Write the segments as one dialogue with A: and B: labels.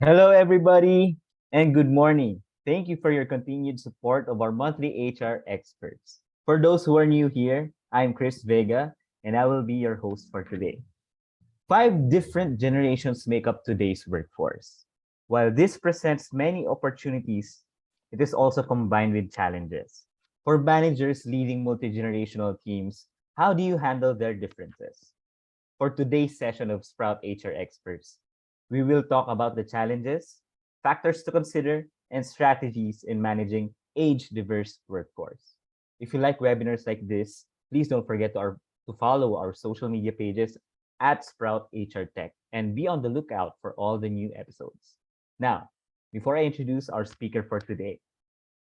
A: Hello, everybody, and good morning. Thank you for your continued support of our monthly HR experts. For those who are new here, I'm Chris Vega, and I will be your host for today. Five different generations make up today's workforce. While this presents many opportunities, it is also combined with challenges. For managers leading multi-generational teams, how do you handle their differences? For today's session of Sprout HR Experts, we will talk about the challenges, factors to consider, and strategies in managing age-diverse workforce. If you like webinars like this, please don't forget to follow our social media pages at Sprout HR Tech and be on the lookout for all the new episodes. Now, before I introduce our speaker for today,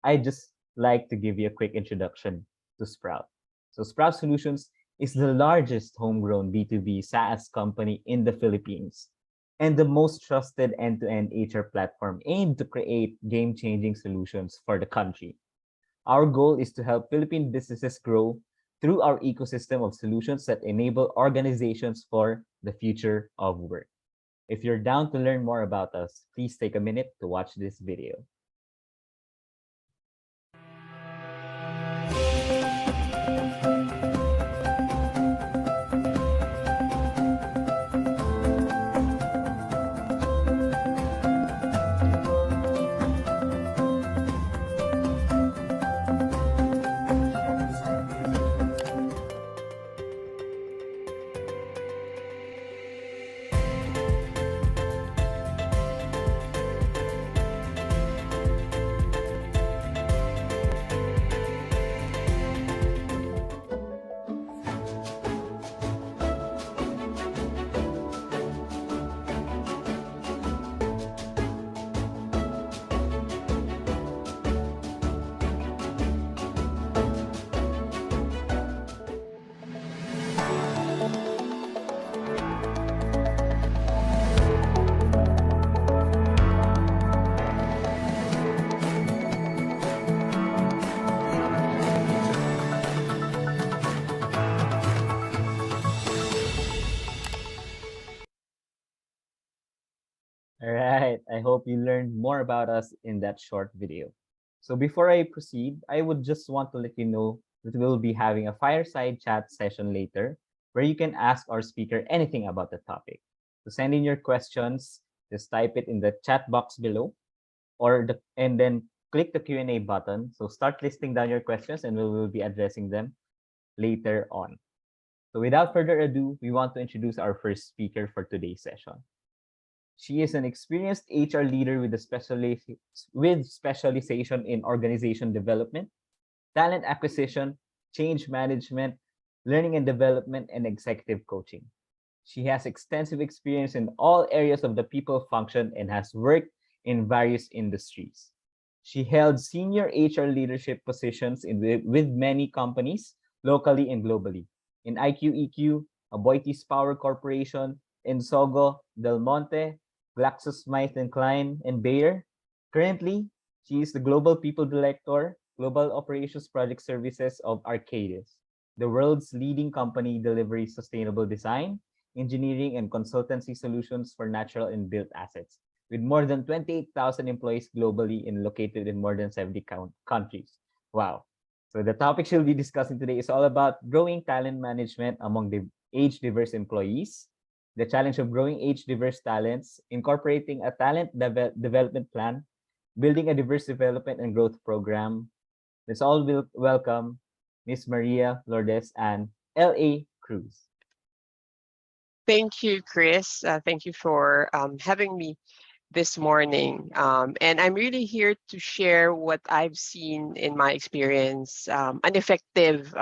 A: I just like to give you a quick introduction to Sprout. So Sprout Solutions is the largest homegrown B2B SaaS company in the Philippines and the most trusted end-to-end HR platform aimed to create game-changing solutions for the country. Our goal is to help Philippine businesses grow through our ecosystem of solutions that enable organizations for the future of work. If you're down to learn more about us, please take a minute to watch this video. All right, I hope you learned more about us in that short video. So before I proceed, I would just want to let you know that we'll be having a fireside chat session later where you can ask our speaker anything about the topic. To send in your questions, just type it in the chat box below and then click the Q&A button. So start listing down your questions and we will be addressing them later on. So without further ado, we want to introduce our first speaker for today's session. She is an experienced HR leader with specialization in organization development, talent acquisition, change management, learning and development, and executive coaching. She has extensive experience in all areas of the people function and has worked in various industries. She held senior HR leadership positions with many companies, locally and globally. In IQEQ, Aboitiz Power Corporation, Ensogo, Del Monte, GlaxoSmithKline, and Bayer. Currently, she is the Global People Director, Global Operations Project Services of Arcadis, the world's leading company delivering sustainable design, engineering, and consultancy solutions for natural and built assets, with more than 28,000 employees globally and located in more than 70 countries. Wow. So the topic she'll be discussing today is all about growing talent management among the age-diverse employees, the challenge of growing age-diverse talents, incorporating a talent development plan, building a diverse development and growth program. Let's all welcome Miss Maria Lourdes and L.A. Cruz.
B: Thank you, Chris. Thank you for having me this morning. And I'm really here to share what I've seen in my experience, an effective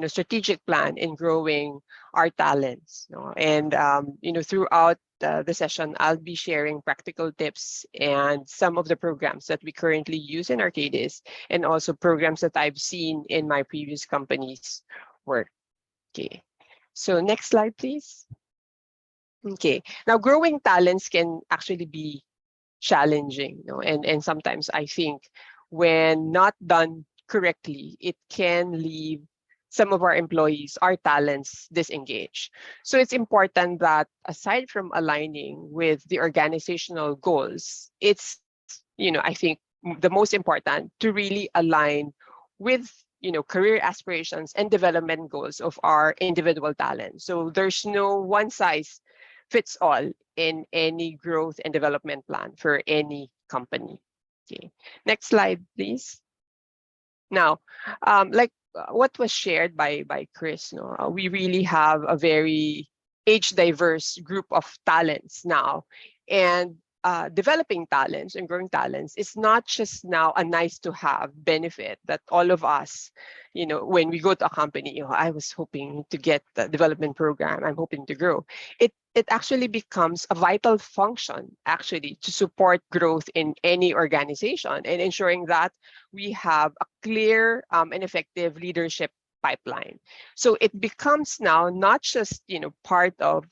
B: strategic plan in growing our talents. And throughout the session, I'll be sharing practical tips and some of the programs that we currently use in Arcadis, and also programs that I've seen in my previous company's work. Okay, so next slide, please. Okay, now growing talents can actually be challenging, and sometimes I think when not done correctly, it can leave some of our employees, our talents, disengage. So it's important that aside from aligning with the organizational goals, it's, I think the most important to really align with, career aspirations and development goals of our individual talent. So there's no one size fits all in any growth and development plan for any company. Okay. Next slide, please. Now, like what was shared by Chris, no, we really have a very age diverse group of talents now, and developing talents and growing talents is not just now a nice to have benefit that all of us, when we go to a company, I was hoping to get the development program, I'm hoping to grow. It actually becomes a vital function actually to support growth in any organization and ensuring that we have a clear and effective leadership pipeline. So it becomes now not just part of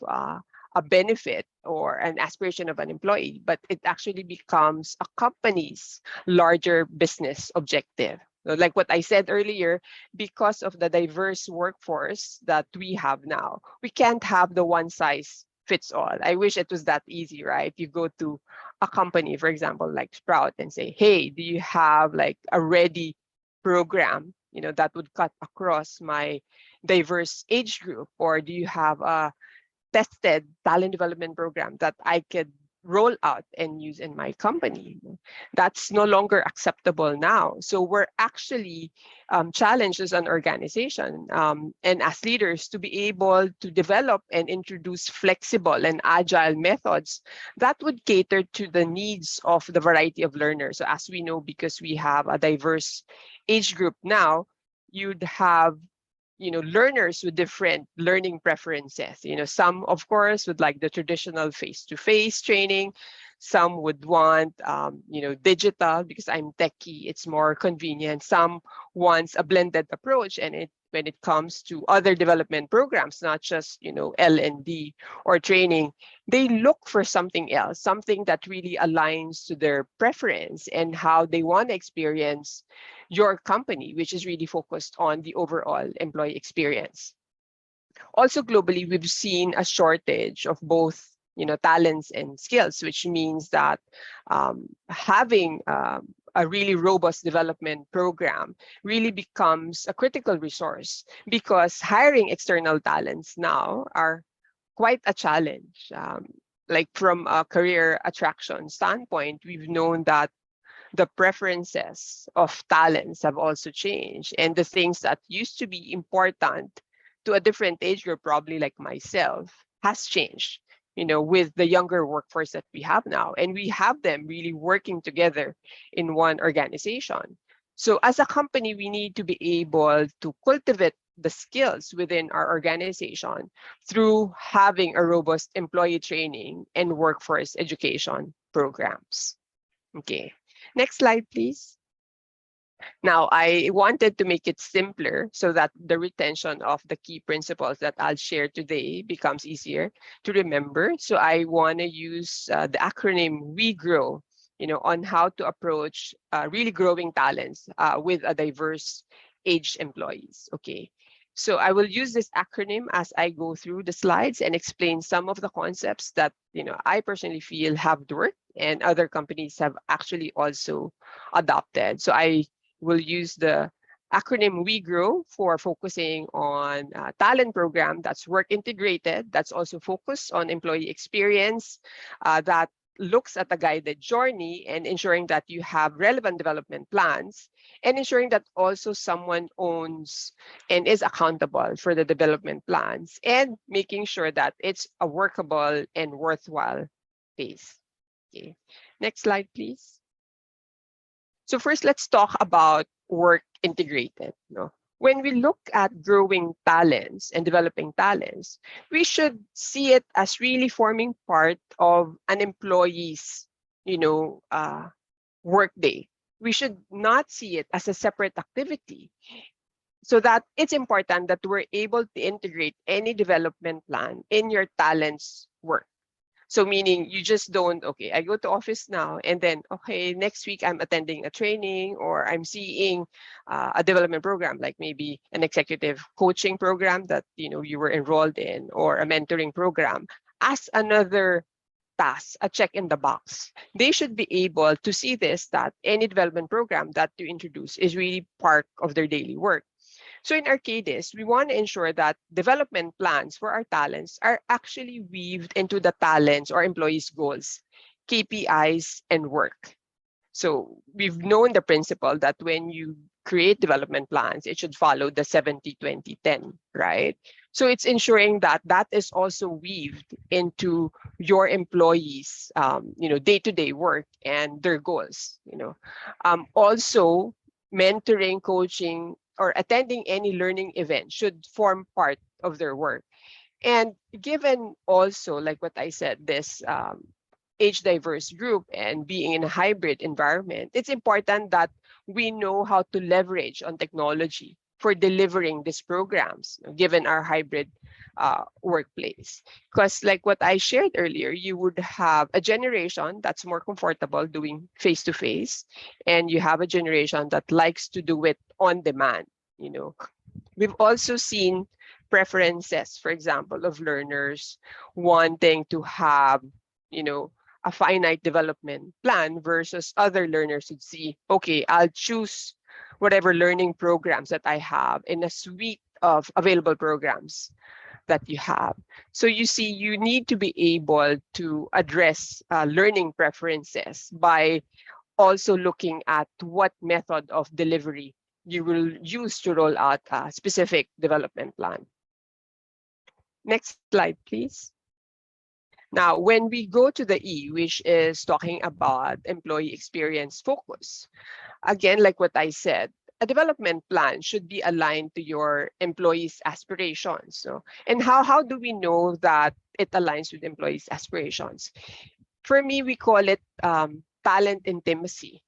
B: a benefit or an aspiration of an employee, but it actually becomes a company's larger business objective. So like what I said earlier, because of the diverse workforce that we have now, we can't have the one size fits all. I wish it was that easy, right? You go to a company, for example, like Sprout, and say, hey, do you have like a ready program, that would cut across my diverse age group? Or do you have a tested talent development program that I could roll out and use in my company? That's no longer acceptable now. So we're actually challenged as an organization and as leaders to be able to develop and introduce flexible and agile methods that would cater to the needs of the variety of learners. So as we know, because we have a diverse age group now, you'd have learners with different learning preferences. Some, of course, would like the traditional face-to-face training. Some would want, digital because I'm techie, it's more convenient. Some wants a blended approach, and when it comes to other development programs, not just, L&D or training, they look for something else, something that really aligns to their preference and how they want to experience your company, which is really focused on the overall employee experience. Also globally, we've seen a shortage of both talents and skills, which means that having a really robust development program really becomes a critical resource, because hiring external talents now are quite a challenge. Like from a career attraction standpoint, we've known that the preferences of talents have also changed, and the things that used to be important to a different age group, probably like myself, has changed, with the younger workforce that we have now, and we have them really working together in one organization. So as a company, we need to be able to cultivate the skills within our organization through having a robust employee training and workforce education programs. Okay. Next slide, please. Now, I wanted to make it simpler so that the retention of the key principles that I'll share today becomes easier to remember. So I want to use the acronym We Grow, on how to approach really growing talents with a diverse age employees. Okay. So I will use this acronym as I go through the slides and explain some of the concepts that I personally feel have worked and other companies have actually also adopted. So I will use the acronym We Grow for focusing on talent program that's work integrated, that's also focused on employee experience, that looks at a guided journey and ensuring that you have relevant development plans, and ensuring that also someone owns and is accountable for the development plans, and making sure that it's a workable and worthwhile pace. Okay. Next slide, please. So first, let's talk about work integrated. When we look at growing talents and developing talents, we should see it as really forming part of an employee's, workday. We should not see it as a separate activity. So that it's important that we're able to integrate any development plan in your talents work. So meaning you just don't, okay, I go to office now and then, okay, next week I'm attending a training or I'm seeing a development program, like maybe an executive coaching program that, you were enrolled in, or a mentoring program as another task, a check in the box. They should be able to see this, that any development program that you introduce is really part of their daily work. So in Arcadis, we want to ensure that development plans for our talents are actually weaved into the talents or employees' goals, KPIs, and work. So we've known the principle that when you create development plans, it should follow the 70-20-10, right? So it's ensuring that that is also weaved into your employees, day-to-day work and their goals. Also, mentoring, coaching, or attending any learning event should form part of their work. And given also, like what I said, this age diverse group and being in a hybrid environment, it's important that we know how to leverage on technology for delivering these programs, given our hybrid workplace. Because, like what I shared earlier, you would have a generation that's more comfortable doing face to face, and you have a generation that likes to do it on demand. You know, we've also seen preferences, for example, of learners wanting to have, you know, a finite development plan versus other learners who see, okay, I'll choose whatever learning programs that I have in a suite of available programs that you have. So you see, you need to be able to address learning preferences by also looking at what method of delivery you will use to roll out a specific development plan. Next slide, please. Now, when we go to the E, which is talking about employee experience focus, again, like what I said, a development plan should be aligned to your employees' aspirations. So, and how do we know that it aligns with employees' aspirations? For me, we call it talent intimacy.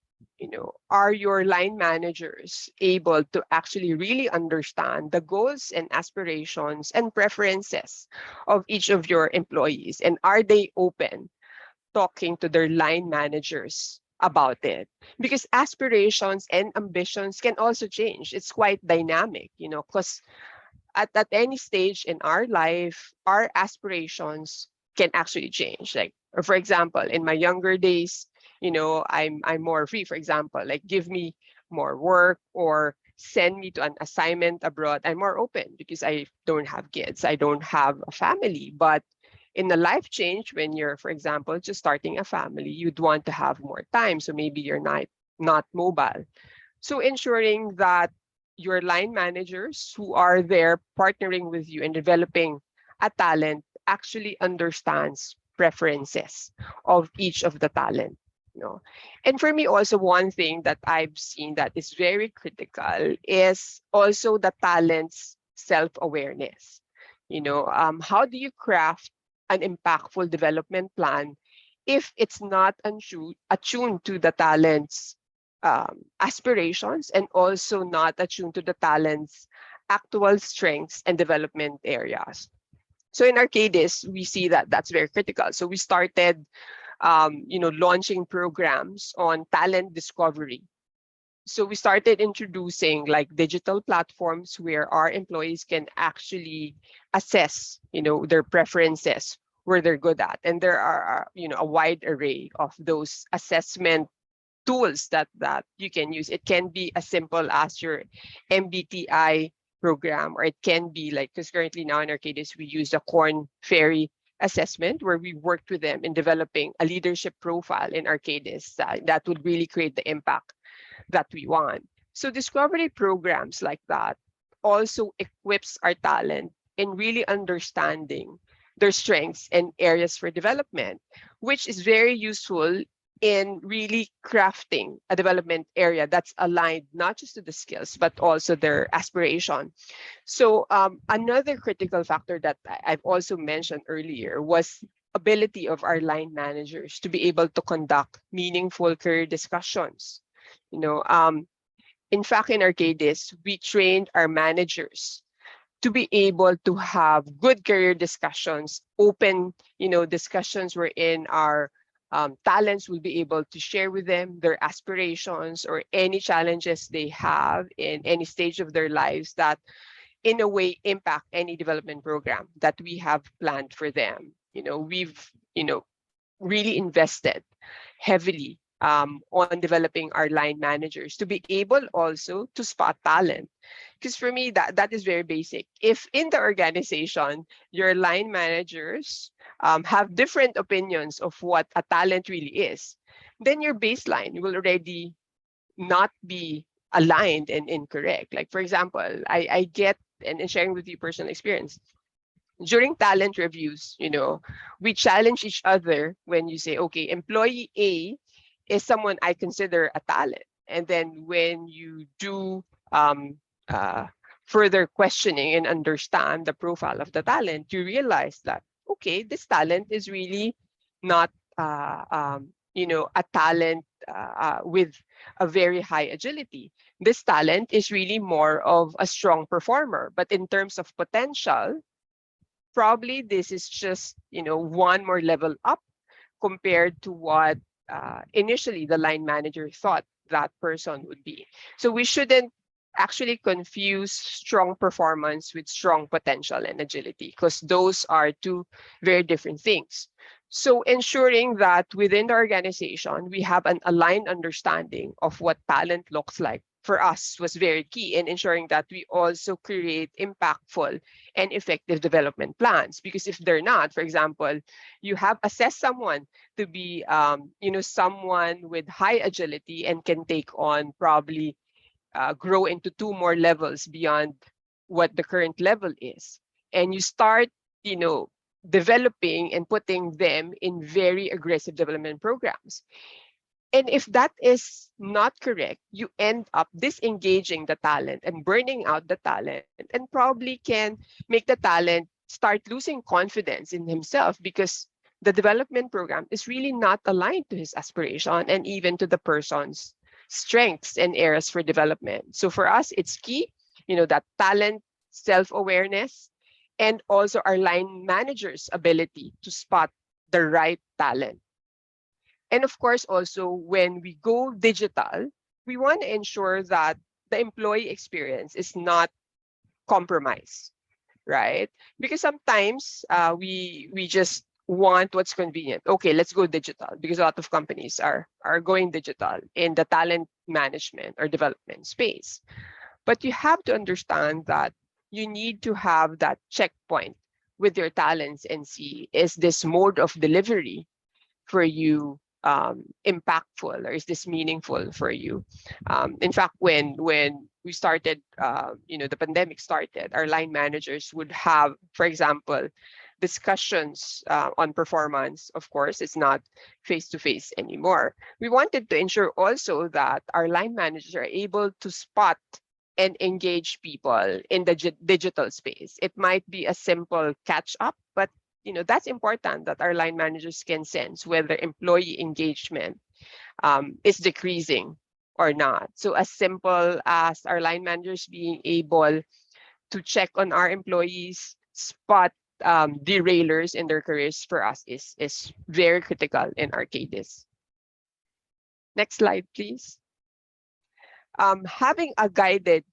B: Are your line managers able to actually really understand the goals and aspirations and preferences of each of your employees? And are they open talking to their line managers about it? Because aspirations and ambitions can also change. It's quite dynamic, because at any stage in our life, our aspirations can actually change. Like, or for example, in my younger days, I'm more free. For example, like give me more work or send me to an assignment abroad. I'm more open because I don't have kids. I don't have a family. But in the life change, when you're, for example, just starting a family, you'd want to have more time. So maybe you're not mobile. So ensuring that your line managers who are there partnering with you and developing a talent actually understands preferences of each of the talent. You know. And for me also, one thing that I've seen that is very critical is also the talent's self-awareness. How do you craft an impactful development plan if it's not attuned to the talent's aspirations and also not attuned to the talent's actual strengths and development areas? So in Arcadis, we see that that's very critical. So we started, launching programs on talent discovery. So we started introducing like digital platforms where our employees can actually assess, their preferences, where they're good at. And there are, a wide array of those assessment tools that you can use. It can be as simple as your MBTI program, or it can be like, because currently now in Arcadis, we use the Corn Ferry assessment where we worked with them in developing a leadership profile in Arcadis that would really create the impact that we want. So discovery programs like that also equips our talent in really understanding their strengths and areas for development, which is very useful in really crafting a development area that's aligned not just to the skills, but also their aspiration. So another critical factor that I've also mentioned earlier was ability of our line managers to be able to conduct meaningful career discussions. In fact, in Arcadis, we trained our managers to be able to have good career discussions, open, discussions wherein our talents will be able to share with them their aspirations or any challenges they have in any stage of their lives that in a way impact any development program that we have planned for them. We've, really invested heavily on developing our line managers to be able also to spot talent. Because for me, that is very basic. If in the organization, your line managers have different opinions of what a talent really is, then your baseline will already not be aligned and incorrect. Like, for example, I get, and sharing with you personal experience, during talent reviews, we challenge each other when you say, okay, employee A is someone I consider a talent. And then when you do um, uh, further questioning and understand the profile of the talent, you realize that, okay, this talent is really not, a talent with a very high agility. This talent is really more of a strong performer. But in terms of potential, probably this is just one more level up compared to what initially the line manager thought that person would be. So we shouldn't actually confuse strong performance with strong potential and agility, because those are two very different things. So ensuring that within the organization we have an aligned understanding of what talent looks like for us was very key in ensuring that we also create impactful and effective development plans. Because if they're not, for example, you have assessed someone to be someone with high agility and can take on, probably grow into two more levels beyond what the current level is, and you start you know developing and putting them in very aggressive development programs. And if that is not correct, you end up disengaging the talent and burning out the talent, and probably can make the talent start losing confidence in himself, because the development program is really not aligned to his aspiration and even to the person's strengths and areas for development. So for us, it's key, that talent, self-awareness, and also our line manager's ability to spot the right talent. And of course, also when we go digital, we want to ensure that the employee experience is not compromised, right? Because sometimes we just want what's convenient. Okay, let's go digital, because a lot of companies are going digital in the talent management or development space. But you have to understand that you need to have that checkpoint with your talents and see, is this mode of delivery for you impactful, or is this meaningful for you? In fact, when we started, the pandemic started, our line managers would have, for example, discussions on performance. Of course, it's not face to face anymore. We wanted to ensure also that our line managers are able to spot and engage people in the digital space. It might be a simple catch up, but that's important, that our line managers can sense whether employee engagement is decreasing or not. So as simple as our line managers being able to check on our employees, spot derailers in their careers, for us is very critical in our cases. Next slide, please. Having a guided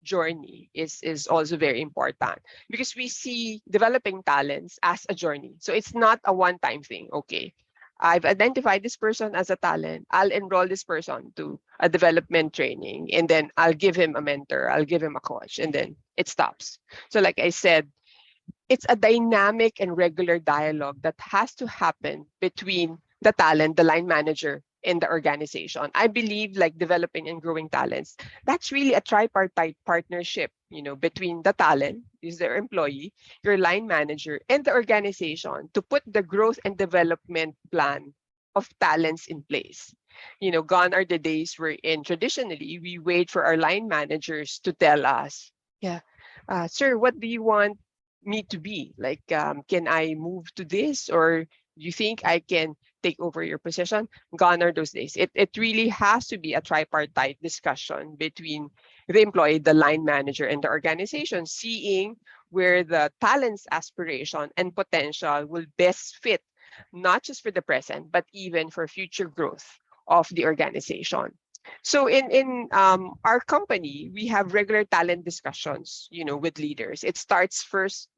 B: journey is also very important, because we see developing talents as a journey. So it's not a one-time thing. Okay, I've identified this person as a talent. I'll enroll this person to a development training, and then I'll give him a mentor, I'll give him a coach, and then it stops. So like I said, it's a dynamic and regular dialogue that has to happen between the talent, the line manager, and the organization. I believe like developing and growing talents, that's really a tripartite partnership, between the talent, is their employee, your line manager, and the organization to put the growth and development plan of talents in place. Gone are the days wherein traditionally we wait for our line managers to tell us, yeah, sir, what do you want me to be? Like, can I move to this? Or do you think I can take over your position, gone are those days. It really has to be a tripartite discussion between the employee, the line manager, and the organization, seeing where the talent's aspiration and potential will best fit, not just for the present, but even for future growth of the organization. So in our company, we have regular talent discussions, with leaders. It starts first,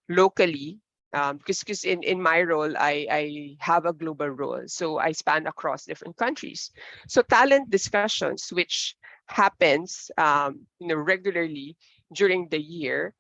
B: locally, because in my role, I have a global role, so I span across different countries. So talent discussions, which happens, regularly during the year,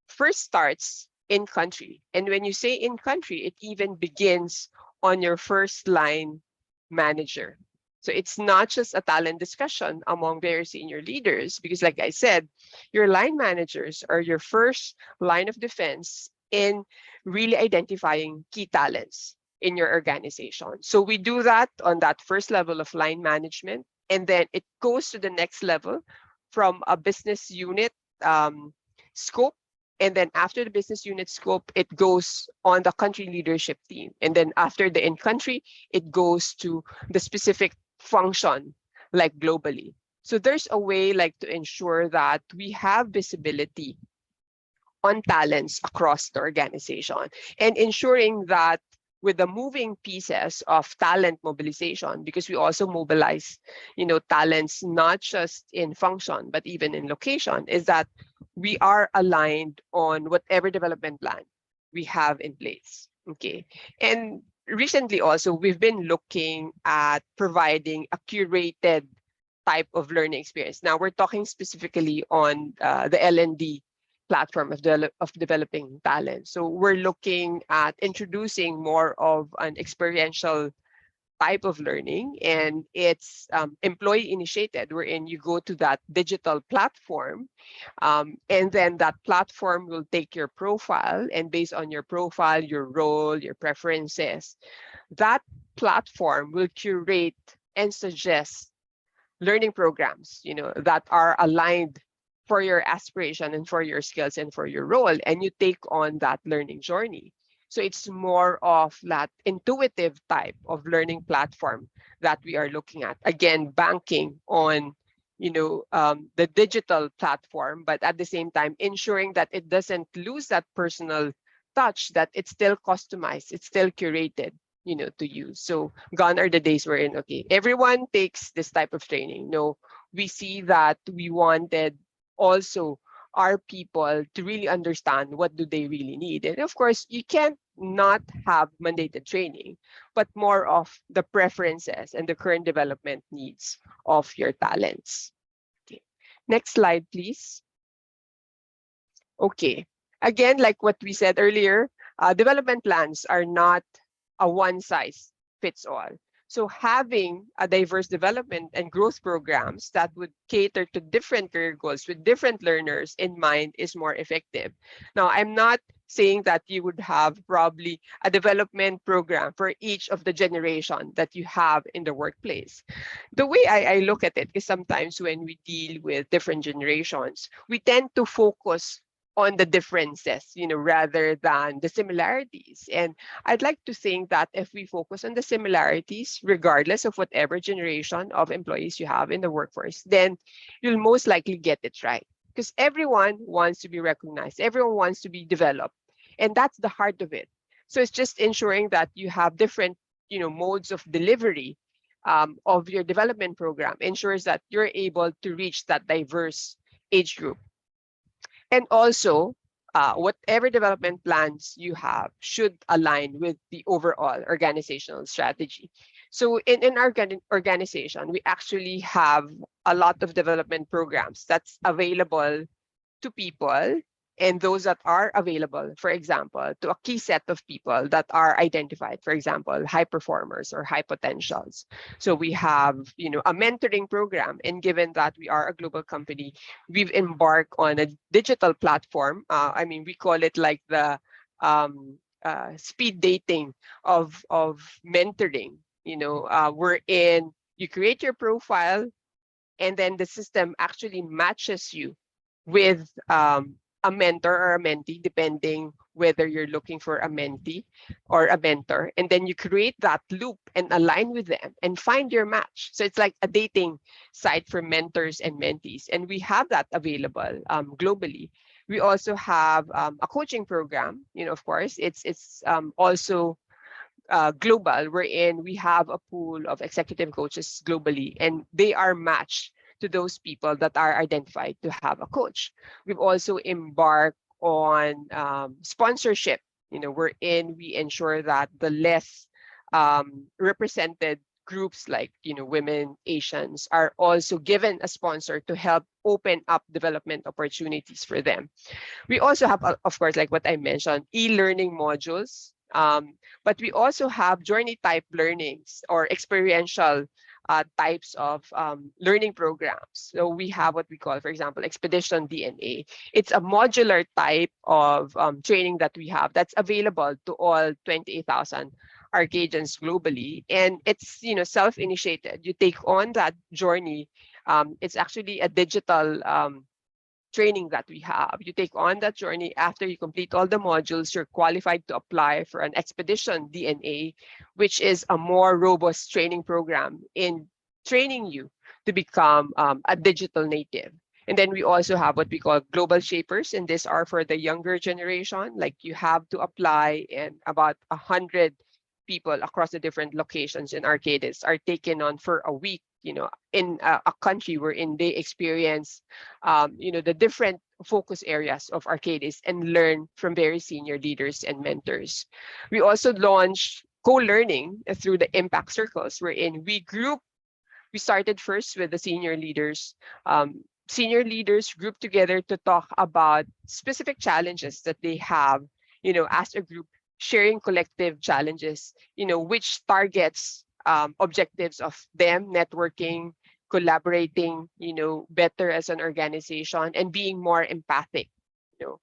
B: first starts in country. And when you say in country, it even begins on your first line manager. So it's not just a talent discussion among very senior leaders, because like I said, your line managers are your first line of defense in really identifying key talents in your organization. So we do that on that first level of line management, and then it goes to the next level from a business unit um, scope. And then after the business unit scope, it goes on the country leadership team. And then after the in country, it goes to the specific function, like globally. So there's a way like to ensure that we have visibility on talents across the organization, and ensuring that with the moving pieces of talent mobilization, because we also mobilize, talents not just in function, but even in location, is that we are aligned on whatever development plan we have in place. Okay. And recently also, we've been looking at providing a curated type of learning experience. Now we're talking specifically on the L&D platform of developing talent. So we're looking at introducing more of an experiential type of learning, and it's employee initiated, wherein you go to that digital platform, and then that platform will take your profile, and based on your profile, your role, your preferences, that platform will curate and suggest learning programs, that are aligned for your aspiration and for your skills and for your role, and you take on that learning journey. So it's more of that intuitive type of learning platform that we are looking at. Again, banking on, the digital platform, but at the same time ensuring that it doesn't lose that personal touch, that it's still customized, it's still curated, to use. So gone are the days wherein, okay, everyone takes this type of training. No, we see that we wanted also our people to really understand what do they really need. And of course, you can't not have mandated training, but more of the preferences and the current development needs of your talents. Okay. Next slide, please. Okay. Again, like what we said earlier, development plans are not a one size fits all. So having a diverse development and growth programs that would cater to different career goals with different learners in mind is more effective. Now, I'm not saying that you would have probably a development program for each of the generation that you have in the workplace. The way I look at it is sometimes when we deal with different generations, we tend to focus on the differences, rather than the similarities. And I'd like to think that if we focus on the similarities, regardless of whatever generation of employees you have in the workforce, then you'll most likely get it right. Because everyone wants to be recognized, everyone wants to be developed. And that's the heart of it. So it's just ensuring that you have different, modes of delivery of your development program, ensures that you're able to reach that diverse age group. And also, whatever development plans you have should align with the overall organizational strategy. So in our organization, we actually have a lot of development programs that's available to people, and those that are available, for example, to a key set of people that are identified, for example, high performers or high potentials. So we have, a mentoring program, and given that we are a global company, we've embarked on a digital platform. We call it like the speed dating of mentoring. We're in. You create your profile, and then the system actually matches you with a mentor or a mentee, depending whether you're looking for a mentee or a mentor, and then you create that loop and align with them and find your match. So it's like a dating site for mentors and mentees, and we have that available globally. We also have a coaching program. Of course, it's also global, wherein we have a pool of executive coaches globally, and they are matched to those people that are identified to have a coach. We've also embarked on sponsorship, wherein we ensure that the less represented groups like women, Asians are also given a sponsor to help open up development opportunities for them. We also have, of course, like what I mentioned, e-learning modules. But we also have journey type learnings or experiential types of learning programs. So we have what we call, for example, Expedition DNA. It's a modular type of training that we have that's available to all 28,000 Arcadians globally. And it's, self-initiated. You take on that journey. It's actually a digital training that we have. You take on that journey after you complete all the modules, you're qualified to apply for an Expedition DNA, which is a more robust training program in training you to become a digital native. And then we also have what we call global shapers, and these are for the younger generation. Like you have to apply, and about 100 people across the different locations in Arcadis are taken on for a week, in a country wherein they experience the different focus areas of Arcadis and learn from very senior leaders and mentors. We also launched co-learning through the impact circles, wherein we started first with the senior leaders. Senior leaders group together to talk about specific challenges that they have, as a group, sharing collective challenges, which targets objectives of them networking, collaborating, better as an organization, and being more empathic. You know,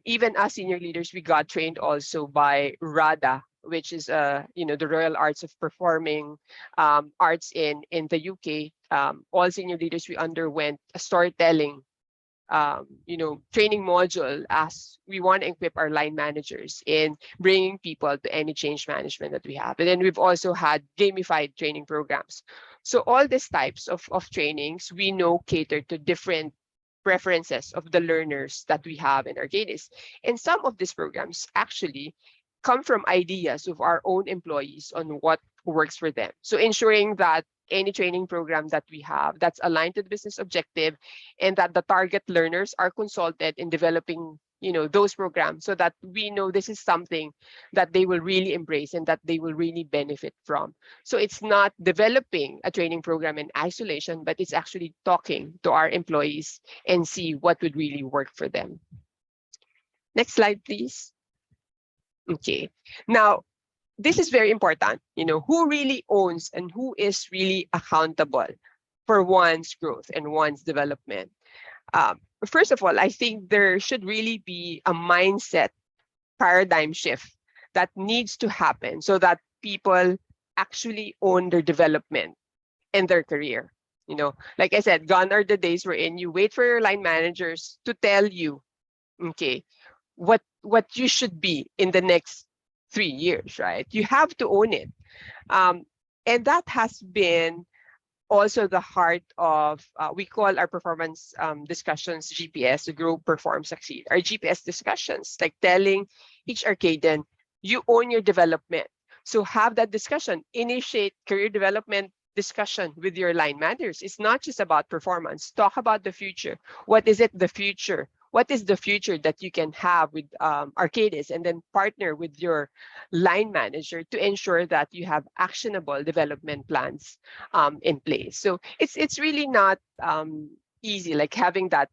B: Even as senior leaders, we got trained also by RADA, which is the Royal Arts of Performing Arts in the UK. All senior leaders, we underwent a storytelling training module, as we want to equip our line managers in bringing people to any change management that we have. And then we've also had gamified training programs. So all these types of trainings we know cater to different preferences of the learners that we have in Arcadis. And some of these programs actually come from ideas of our own employees on what works for them. So ensuring that any training program that we have that's aligned to the business objective, and that the target learners are consulted in developing those programs, so that we know this is something that they will really embrace and that they will really benefit from. So it's not developing a training program in isolation, but it's actually talking to our employees and see what would really work for them. Next slide, please. Okay, now this is very important. Who really owns and who is really accountable for one's growth and one's development? First of all, I think there should really be a mindset paradigm shift that needs to happen, so that people actually own their development and their career. Like I said, gone are the days wherein you wait for your line managers to tell you, okay, what you should be in the next 3 years, right? You have to own it. And that has been also the heart of, we call our performance discussions GPS, to grow, perform, succeed. Our GPS discussions, like telling each Arcadian, you own your development. So have that discussion, initiate career development discussion with your line managers. It's not just about performance. Talk about the future. What is it, the future? What is the future that you can have with Arcadis, and then partner with your line manager to ensure that you have actionable development plans in place. So it's really not easy, like having that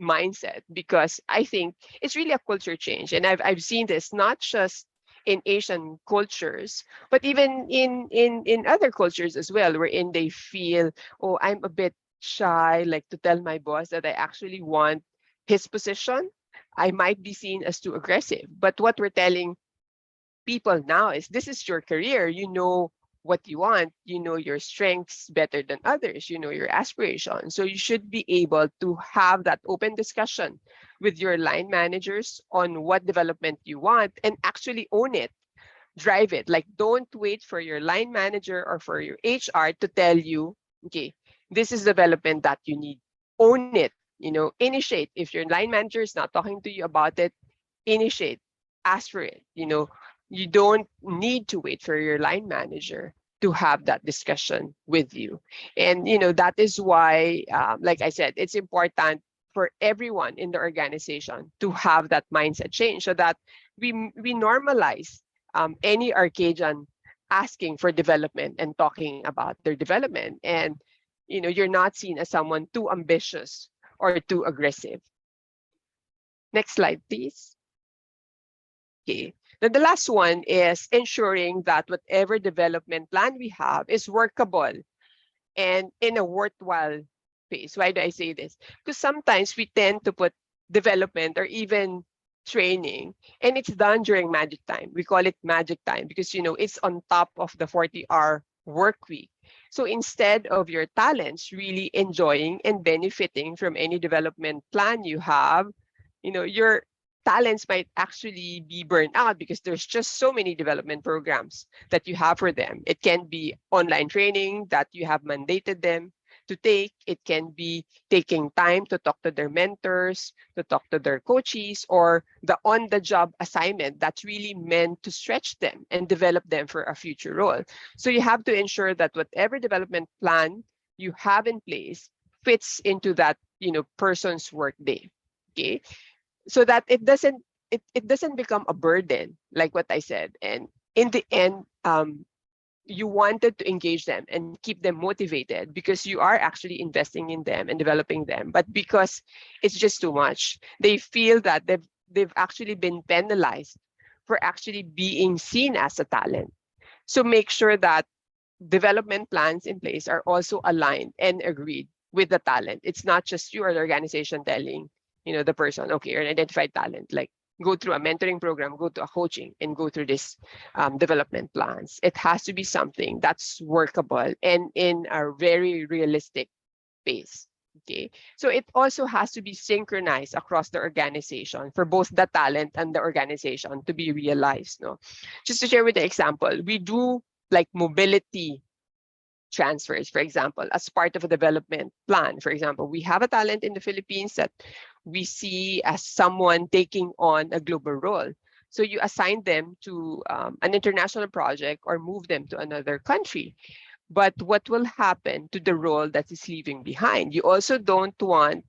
B: mindset, because I think it's really a culture change, and I've seen this not just in Asian cultures, but even in other cultures as well, wherein they feel, oh, I'm a bit shy, like to tell my boss that I actually want his position. I might be seen as too aggressive. But what we're telling people now is, this is your career. what you want, you know your strengths better than others, you know your aspirations. So you should be able to have that open discussion with your line managers on what development you want and actually own it, drive it. Like, don't wait for your line manager or for your HR to tell you, okay, this is development that you need. Own it, initiate. If your line manager is not talking to you about it, initiate, ask for it. You don't need to wait for your line manager to have that discussion with you. And, that is why, like I said, it's important for everyone in the organization to have that mindset change so that we normalize any Arcadian asking for development and talking about their development. And, you're not seen as someone too ambitious or too aggressive. Next slide, please. Okay. Then the last one is ensuring that whatever development plan we have is workable and in a worthwhile pace. Why do I say this? Because sometimes we tend to put development or even training and it's done during magic time. We call it magic time because it's on top of the 40-hour work week. So instead of your talents really enjoying and benefiting from any development plan you have, your talents might actually be burned out because there's just so many development programs that you have for them. It can be online training that you have mandated them to take. It can be taking time to talk to their mentors, to talk to their coaches, or the on-the-job assignment that's really meant to stretch them and develop them for a future role. So you have to ensure that whatever development plan you have in place fits into that, person's work day. Okay, so that it doesn't become a burden, like what I said. And in the end, you wanted to engage them and keep them motivated because you are actually investing in them and developing them. But because it's just too much, they feel that they've actually been penalized for actually being seen as a talent. So make sure that development plans in place are also aligned and agreed with the talent. It's not just you or the organization telling, the person, okay, you're an identified talent, like go through a mentoring program, go to a coaching, and go through this development plans. It has to be something that's workable and in a very realistic pace. Okay, so it also has to be synchronized across the organization for both the talent and the organization to be realized. No, just to share with the example, we do like mobility transfers, for example, as part of a development plan. For example, we have a talent in the Philippines that we see as someone taking on a global role. So you assign them to an international project or move them to another country. But what will happen to the role that is leaving behind? You also don't want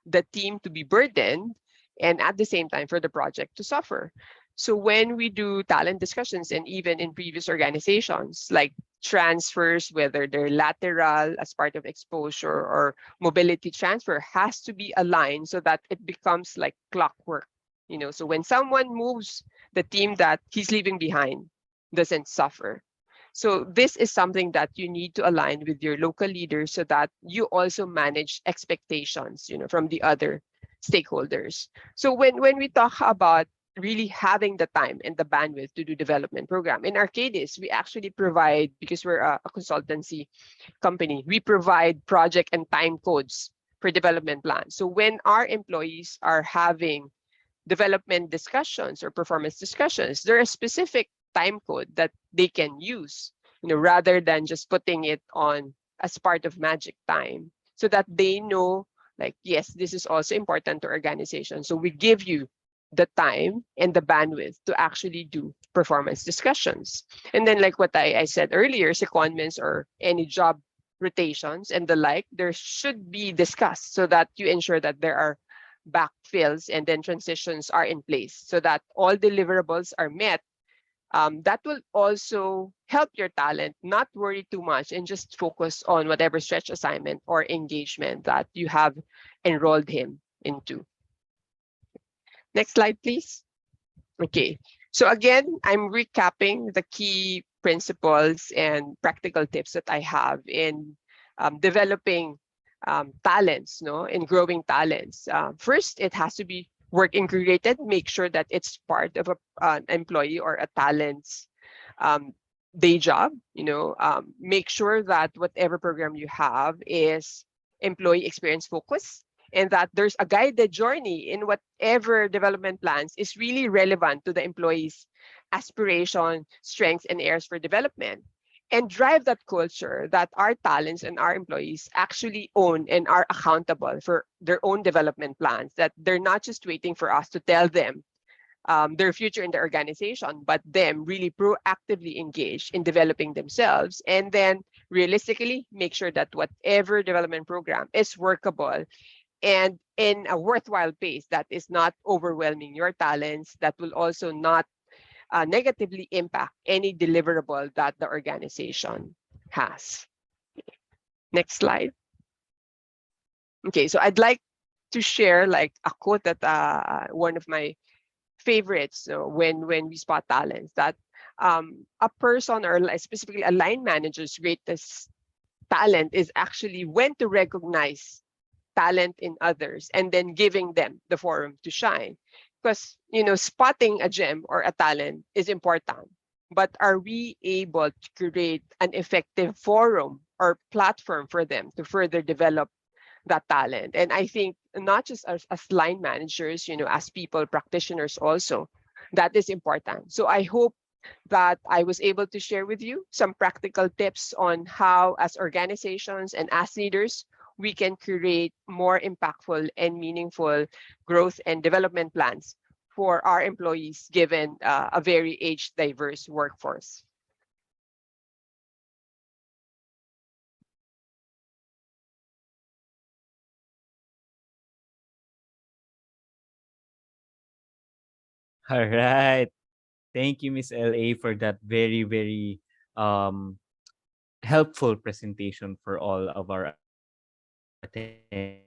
B: the team to be burdened and at the same time for the project to suffer. So when we do talent discussions and even in previous organizations, like transfers, whether they're lateral as part of exposure or mobility transfer, has to be aligned so that it becomes like clockwork. So when someone moves, the team that he's leaving behind doesn't suffer. So this is something that you need to align with your local leaders so that you also manage expectations, from the other stakeholders. So when we talk about really having the time and the bandwidth to do development program, in Arcadis, we actually provide, because we're a consultancy company, we provide project and time codes for development plans. So when our employees are having development discussions or performance discussions, there are specific time code that they can use, rather than just putting it on as part of magic time, so that they know, like, yes, this is also important to organization. So we give you the time and the bandwidth to actually do performance discussions. And then like what I said earlier, secondments or any job rotations and the like, there should be discussed so that you ensure that there are backfills and then transitions are in place so that all deliverables are met. That will also help your talent not worry too much and just focus on whatever stretch assignment or engagement that you have enrolled him into. Next slide, please. Okay, so again, I'm recapping the key principles and practical tips that I have in developing talents, in growing talents. First, it has to be work integrated. Make sure that it's part of an employee or a talent's day job. Make sure that whatever program you have is employee experience focused, and that there's a guided journey in whatever development plans is really relevant to the employees' aspiration, strengths, and areas for development. And drive that culture that our talents and our employees actually own and are accountable for their own development plans, that they're not just waiting for us to tell them their future in the organization, but them really proactively engage in developing themselves, and then realistically make sure that whatever development program is workable and in a worthwhile pace that is not overwhelming your talents, that will also not negatively impact any deliverable that the organization has. Next slide. Okay, so I'd like to share like a quote that one of my favorites, so when we spot talents, that a person or specifically a line manager's greatest talent is actually when to recognize talent in others and then giving them the forum to shine. Because spotting a gem or a talent is important, but are we able to create an effective forum or platform for them to further develop that talent? And I think not just as line managers, as people practitioners also, that is important. So I hope that I was able to share with you some practical tips on how, as organizations and as leaders, we can create more impactful and meaningful growth and development plans for our employees, given a very age diverse workforce.
A: All right. Thank you, Miss LA, for that very, very um, helpful presentation for all of our attendees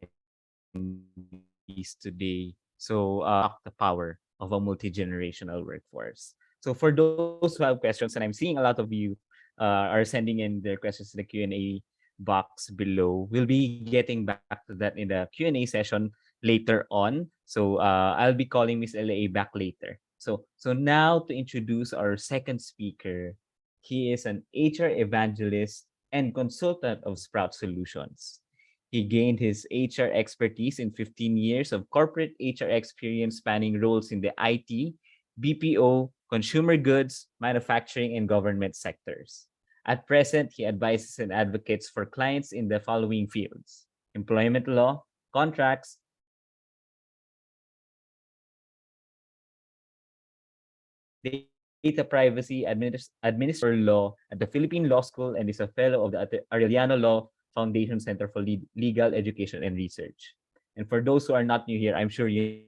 A: today. So, unlock the power of a multi-generational workforce. So, for those who have questions, and I'm seeing a lot of you are sending in their questions to the Q&A box below. We'll be getting back to that in the Q&A session later on. So, I'll be calling Miss LA back later. So now to introduce our second speaker. He is an HR evangelist and consultant of Sprout Solutions. He gained his HR expertise in 15 years of corporate HR experience spanning roles in the IT, BPO, consumer goods, manufacturing, and government sectors. At present, he advises and advocates for clients in the following fields: employment law, contracts, data privacy, administrative law, administrative law at the Philippine Law School, and is a fellow of the Arellano Law Foundation Center for Legal Education and Research. And for those who are not new here, I'm sure you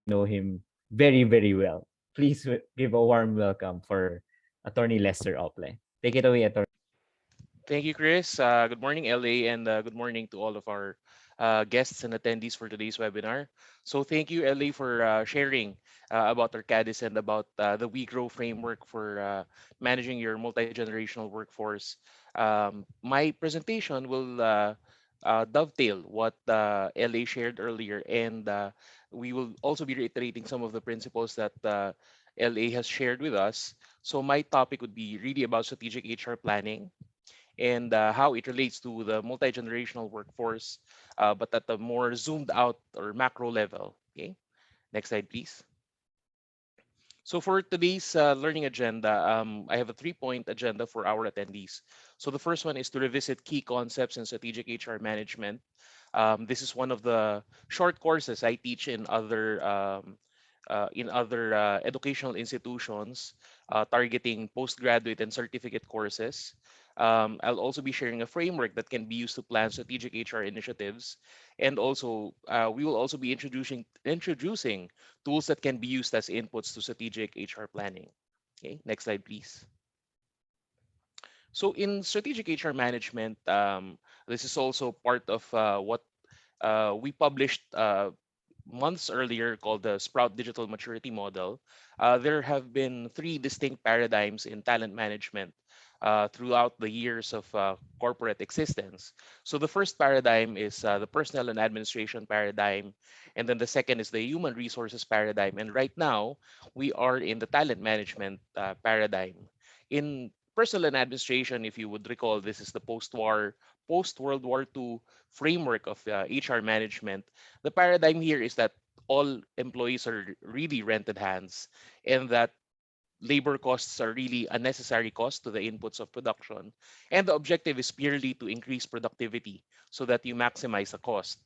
A: know him very, very well. Please give a warm welcome for Attorney Lester Ople. Take it away, Attorney.
C: Thank you, Chris. Good morning, LA, and good morning to all of our guests and attendees for today's webinar. So, thank you, LA, for sharing about our CADIS and about the WeGrow framework for managing your multi-generational workforce. My presentation will dovetail what LA shared earlier, and we will also be reiterating some of the principles that LA has shared with us. So, my topic would be really about strategic HR planning and how it relates to the multi-generational workforce, but at a more zoomed out or macro level. Okay, next slide, please. So for today's learning agenda, I have a three-point agenda for our attendees. So the first one is to revisit key concepts in strategic HR management. This is one of the short courses I teach in other educational institutions, targeting postgraduate and certificate courses. I'll also be sharing a framework that can be used to plan strategic HR initiatives, and also we will also be introducing tools that can be used as inputs to strategic HR planning. Okay, next slide, please. So in strategic HR management, this is also part of what we published months earlier called the Sprout Digital Maturity Model. There have been three distinct paradigms in talent management throughout the years of corporate existence. So the first paradigm is the personnel and administration paradigm, and then the second is the human resources paradigm. And right now, we are in the talent management paradigm. In personal and administration, if you would recall, this is the post World War II framework of HR management. The paradigm here is that all employees are really rented hands, and that labor costs are really a necessary cost to the inputs of production. And the objective is purely to increase productivity so that you maximize the cost.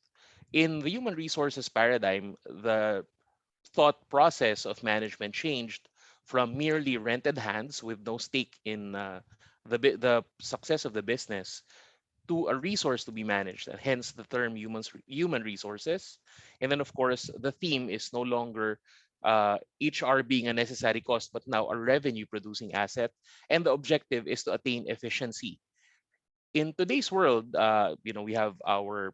C: In the human resources paradigm, the thought process of management changed from merely rented hands with no stake in the success of the business to a resource to be managed, and hence the term human resources. And then, of course, the theme is no longer HR being a necessary cost, but now a revenue producing asset. And the objective is to attain efficiency. In today's world, we have our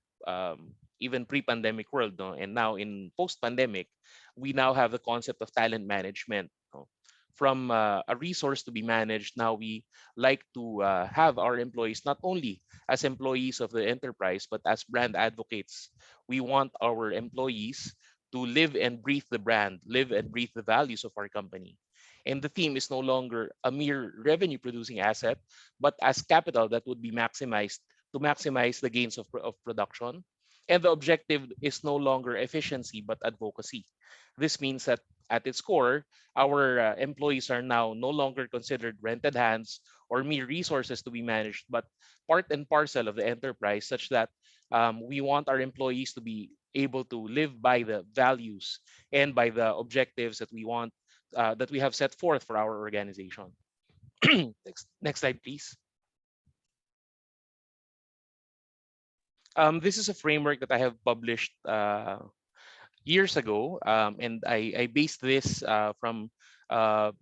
C: even pre-pandemic world, no? And now in post-pandemic, we now have the concept of talent management. No? From a resource to be managed, now we like to have our employees not only as employees of the enterprise, but as brand advocates. We want our employees to live and breathe the brand, live and breathe the values of our company. And the theme is no longer a mere revenue producing asset, but as capital that would be maximized to maximize the gains of production. And the objective is no longer efficiency, but advocacy. This means that at its core, our employees are now no longer considered rented hands or mere resources to be managed, but part and parcel of the enterprise, such that we want our employees to be able to live by the values and by the objectives that that we have set forth for our organization. Next slide, please. This is a framework that I have published years ago, and I based this from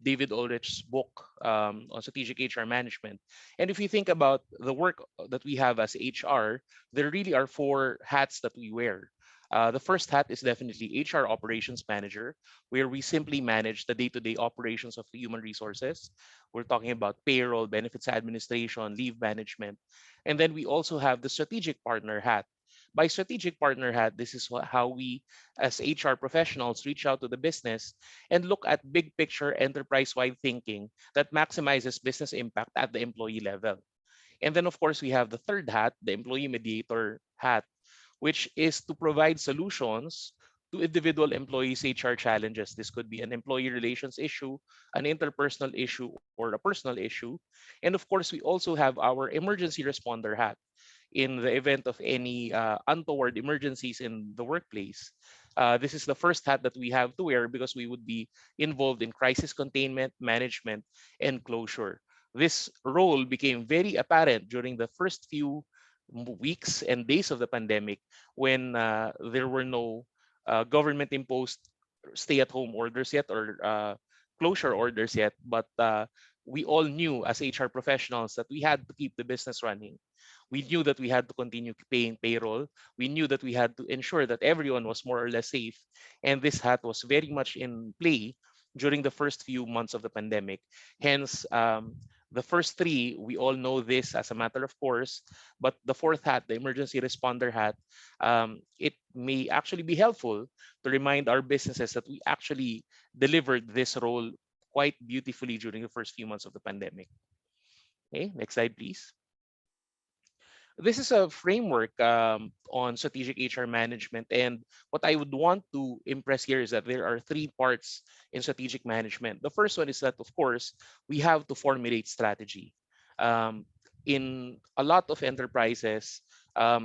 C: David Ulrich's book on strategic HR management. And if you think about the work that we have as HR, there really are four hats that we wear. The first hat is definitely HR operations manager, where we simply manage the day-to-day operations of the human resources. We're talking about payroll, benefits administration, leave management. And then we also have the strategic partner hat. By strategic partner hat, this is how we as HR professionals reach out to the business and look at big picture enterprise wide thinking that maximizes business impact at the employee level. And then, of course, we have the third hat, the employee mediator hat, which is to provide solutions to individual employees' HR challenges. This could be an employee relations issue, an interpersonal issue, or a personal issue. And of course, we also have our emergency responder hat in the event of any untoward emergencies in the workplace. This is the first hat that we have to wear because we would be involved in crisis containment, management, and closure. This role became very apparent during the first few weeks and days of the pandemic when there were no government imposed stay at home orders yet or closure orders yet. But we all knew as HR professionals that we had to keep the business running. We knew that we had to continue paying payroll. We knew that we had to ensure that everyone was more or less safe. And this hat was very much in play during the first few months of the pandemic. Hence, the first three, we all know this as a matter of course, but the fourth hat, the emergency responder hat, it may actually be helpful to remind our businesses that we actually delivered this role quite beautifully during the first few months of the pandemic. Okay, next slide, please. This is a framework on strategic HR management. And what I would want to impress here is that there are three parts in strategic management. The first one is that, of course, we have to formulate strategy. Um, in a lot of enterprises,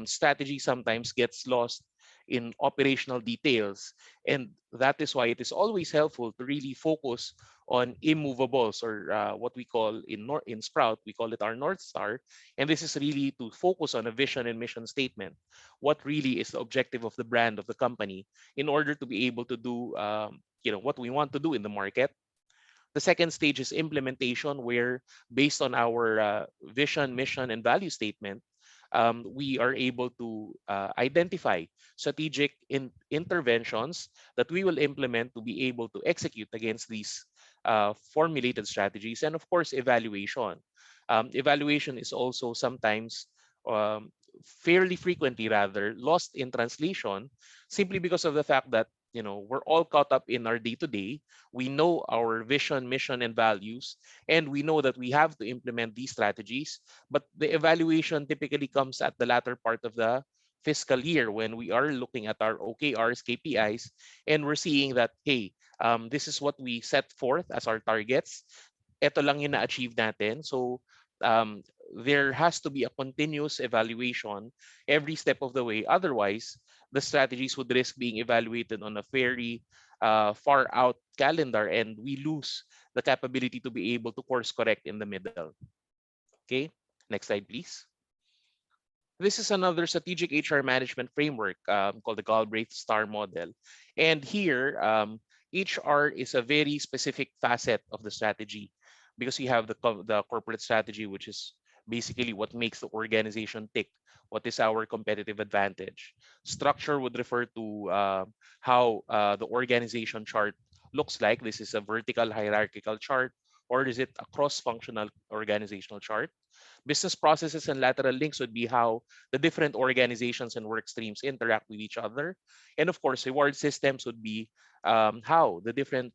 C: strategy sometimes gets lost in operational details. And that is why it is always helpful to really focus on immovables, or what we call in Sprout, we call it our North Star. And this is really to focus on a vision and mission statement. What really is the objective of the brand of the company in order to be able to do what we want to do in the market. The second stage is implementation, where based on our vision, mission, and value statement, we are able to identify strategic interventions that we will implement to be able to execute against these formulated strategies. And of course, evaluation. Evaluation is also sometimes, fairly frequently rather, lost in translation simply because of the fact that we're all caught up in our day to day. We know our vision, mission, and values, and we know that we have to implement these strategies. But the evaluation typically comes at the latter part of the fiscal year when we are looking at our OKRs, KPIs, and we're seeing that, hey, this is what we set forth as our targets. Ito lang yung na-achieve natin. So, um, there has to be a continuous evaluation every step of the way. Otherwise, the strategies would risk being evaluated on a very far out calendar, and we lose the capability to be able to course correct in the middle. Okay, next slide, please. This is another strategic HR management framework called the Galbraith Star Model. And here, HR is a very specific facet of the strategy because you have the corporate strategy, which is basically what makes the organization tick. What is our competitive advantage? Structure would refer to how the organization chart looks like. This is a vertical hierarchical chart, or is it a cross-functional organizational chart? Business processes and lateral links would be how the different organizations and work streams interact with each other. And of course, reward systems would be how the different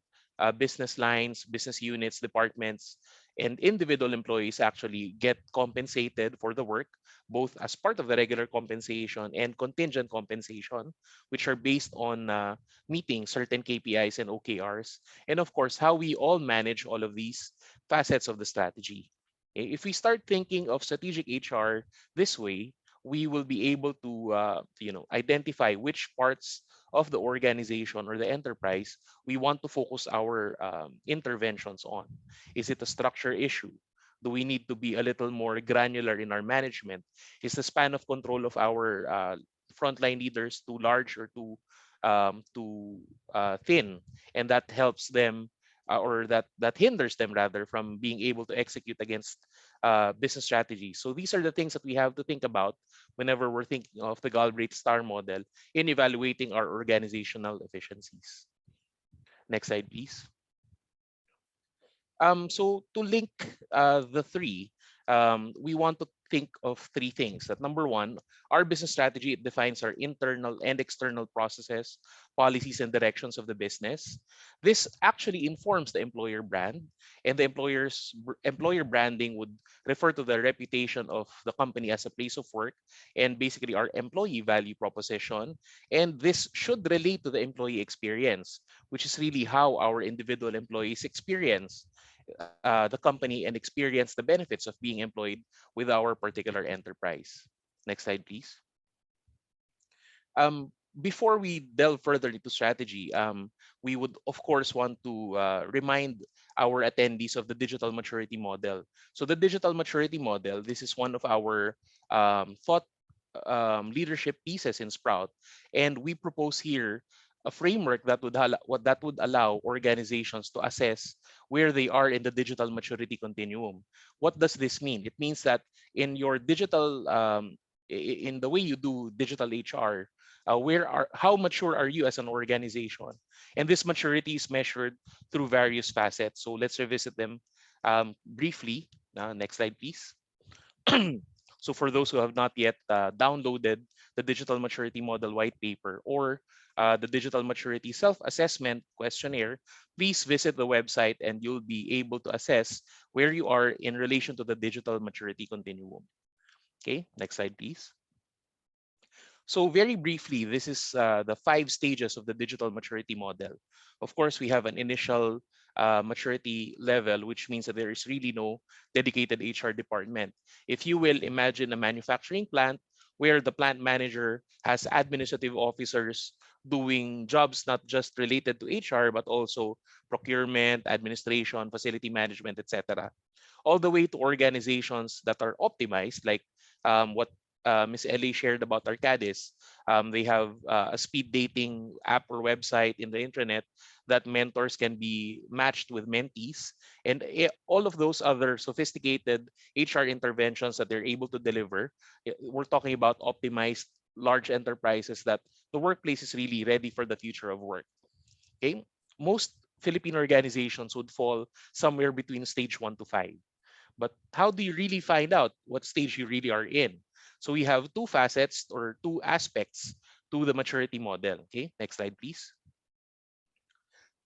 C: business lines, business units, departments, and individual employees actually get compensated for the work, both as part of the regular compensation and contingent compensation, which are based on meeting certain KPIs and OKRs. And of course, how we all manage all of these facets of the strategy. If we start thinking of strategic HR this way, we will be able to identify which parts of the organization or the enterprise we want to focus our interventions on. Is it a structure issue? Do we need to be a little more granular in our management? Is the span of control of our frontline leaders too large or too thin, and that helps them or that hinders them rather from being able to execute against business strategies? So these are the things that we have to think about whenever we're thinking of the Galbraith Star model in evaluating our organizational efficiencies. Next slide, please. So to link the three, we want to think of three things. That number one, our business strategy, it defines our internal and external processes, policies, and directions of the business. This actually informs the employer brand, and the employer branding would refer to the reputation of the company as a place of work and basically our employee value proposition. And this should relate to the employee experience, which is really how our individual employees experience the company and experience the benefits of being employed with our particular enterprise. Next slide, please. Before we delve further into strategy, we would of course want to remind our attendees of the digital maturity model. So the digital maturity model, this is one of our thought leadership pieces in Sprout, and we propose here a framework that would allow organizations to assess where they are in the digital maturity continuum. What does this mean? It means that in your digital in the way you do digital HR, how mature are you as an organization? And this maturity is measured through various facets. So let's revisit them briefly. Next slide, please. So for those who have not yet downloaded the digital maturity model white paper or the digital maturity self-assessment questionnaire, please visit the website and you'll be able to assess where you are in relation to the digital maturity continuum. Okay, next slide, please. So very briefly, this is the 5 stages of the digital maturity model. Of course, we have an initial maturity level, which means that there is really no dedicated HR department. If you will imagine a manufacturing plant where the plant manager has administrative officers doing jobs not just related to HR, but also procurement, administration, facility management, etc., all the way to organizations that are optimized, like what Ms. Ellie shared about Arcadis. They have a speed dating app or website in the internet that mentors can be matched with mentees, and all of those other sophisticated HR interventions that they're able to deliver. We're talking about optimized large enterprises that the workplace is really ready for the future of work. Okay, most Philippine organizations would fall somewhere between stage 1 to 5. But how do you really find out what stage you really are in? So we have two facets or two aspects to the maturity model. Okay, next slide, please.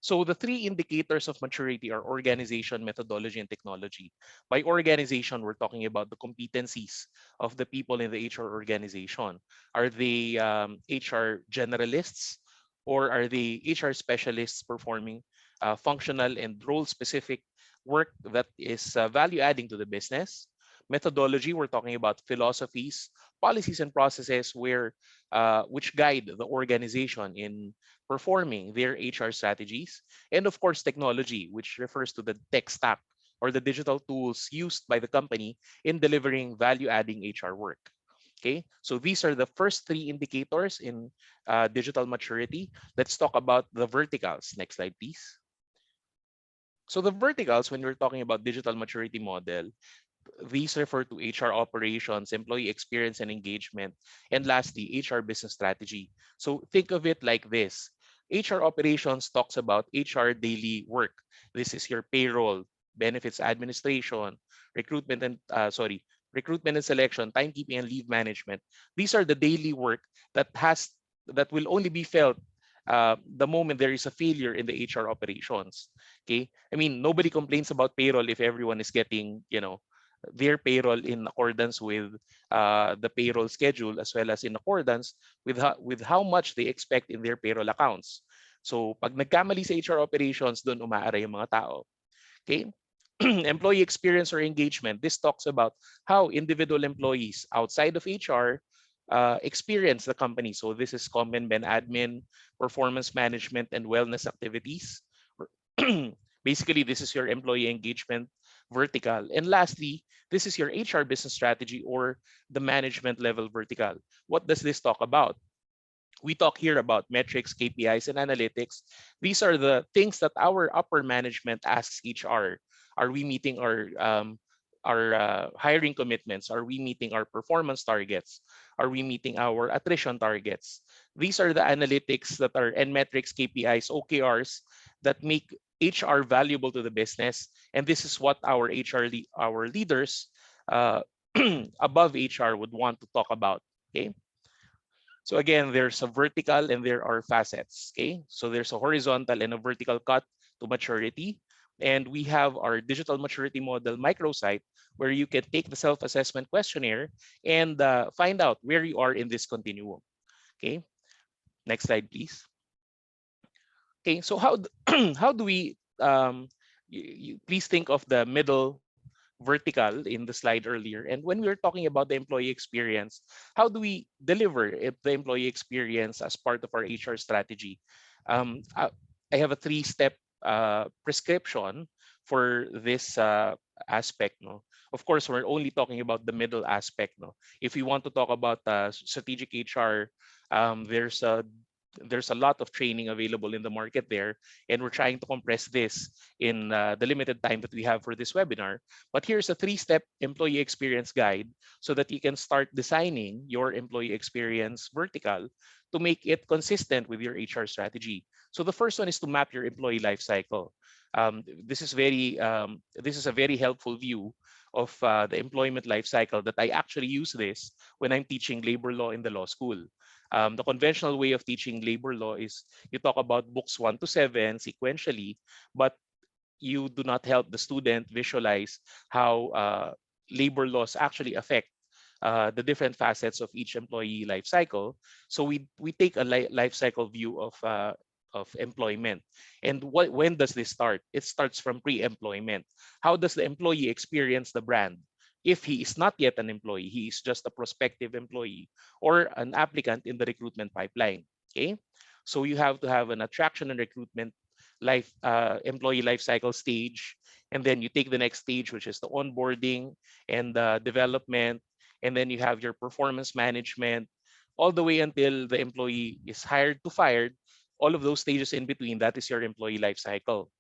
C: So the three indicators of maturity are organization, methodology, and technology. By organization, we're talking about the competencies of the people in the HR organization. Are they HR generalists, or are they HR specialists performing functional and role-specific work that is value adding to the business? Methodology, we're talking about philosophies, policies, and processes which guide the organization in performing their HR strategies. And of course, technology, which refers to the tech stack or the digital tools used by the company in delivering value adding HR work. Okay, so these are the first three indicators in digital maturity. Let's talk about the verticals. Next slide, please. So the verticals, when we're talking about digital maturity model, these refer to HR operations, employee experience and engagement, and lastly, HR business strategy. So think of it like this. HR operations talks about HR daily work. This is your payroll, benefits administration, recruitment and recruitment and selection, timekeeping and leave management. These are the daily work that will only be felt the moment there is a failure in the HR operations. Okay, I mean nobody complains about payroll if everyone is getting their payroll in accordance with the payroll schedule, as well as in accordance with how much they expect in their payroll accounts. So pag nagkamali sa HR operations, doon umaara yung mga tao. Okay? Employee experience or engagement. This talks about how individual employees outside of HR experience the company. So this is comm and ben admin, performance management, and wellness activities. Basically, this is your employee engagement vertical. And lastly, this is your HR business strategy or the management level vertical. What does this talk about? We talk here about metrics, KPIs, and analytics. These are the things that our upper management asks HR. Are we meeting our hiring commitments? Are we meeting our performance targets? Are we meeting our attrition targets? These are the analytics that are and metrics, KPIs, OKRs that make HR valuable to the business. And this is what our leaders uh, above HR would want to talk about. Okay. So again, there's a vertical and there are facets. Okay, so there's a horizontal and a vertical cut to maturity. And we have our digital maturity model microsite where you can take the self-assessment questionnaire and find out where you are in this continuum. Okay, next slide, please. Okay, so how do we please think of the middle vertical in the slide earlier. And when we were talking about the employee experience, how do we deliver the employee experience as part of our HR strategy? I have a three-step prescription for this aspect. No, of course, we're only talking about the middle aspect. No, if we want to talk about strategic HR, there's a lot of training available in the market there, and we're trying to compress this in the limited time that we have for this webinar. But here's a three-step employee experience guide so that you can start designing your employee experience vertical to make it consistent with your HR strategy. So the first one is to map your employee life cycle. This is a very helpful view of the employment life cycle that I actually use this when I'm teaching labor law in the law school. The conventional way of teaching labor law is you talk about books 1 to 7 sequentially, but you do not help the student visualize how labor laws actually affect the different facets of each employee life cycle. So we take a life cycle view of employment. And when does this start? It starts from pre-employment. How does the employee experience the brand? If he is not yet an employee, he is just a prospective employee or an applicant in the recruitment pipeline. Okay, so you have to have an attraction and recruitment employee life cycle stage, and then you take the next stage, which is the onboarding and the development, and then you have your performance management, all the way until the employee is hired to fired. All of those stages in between, that is your employee life cycle.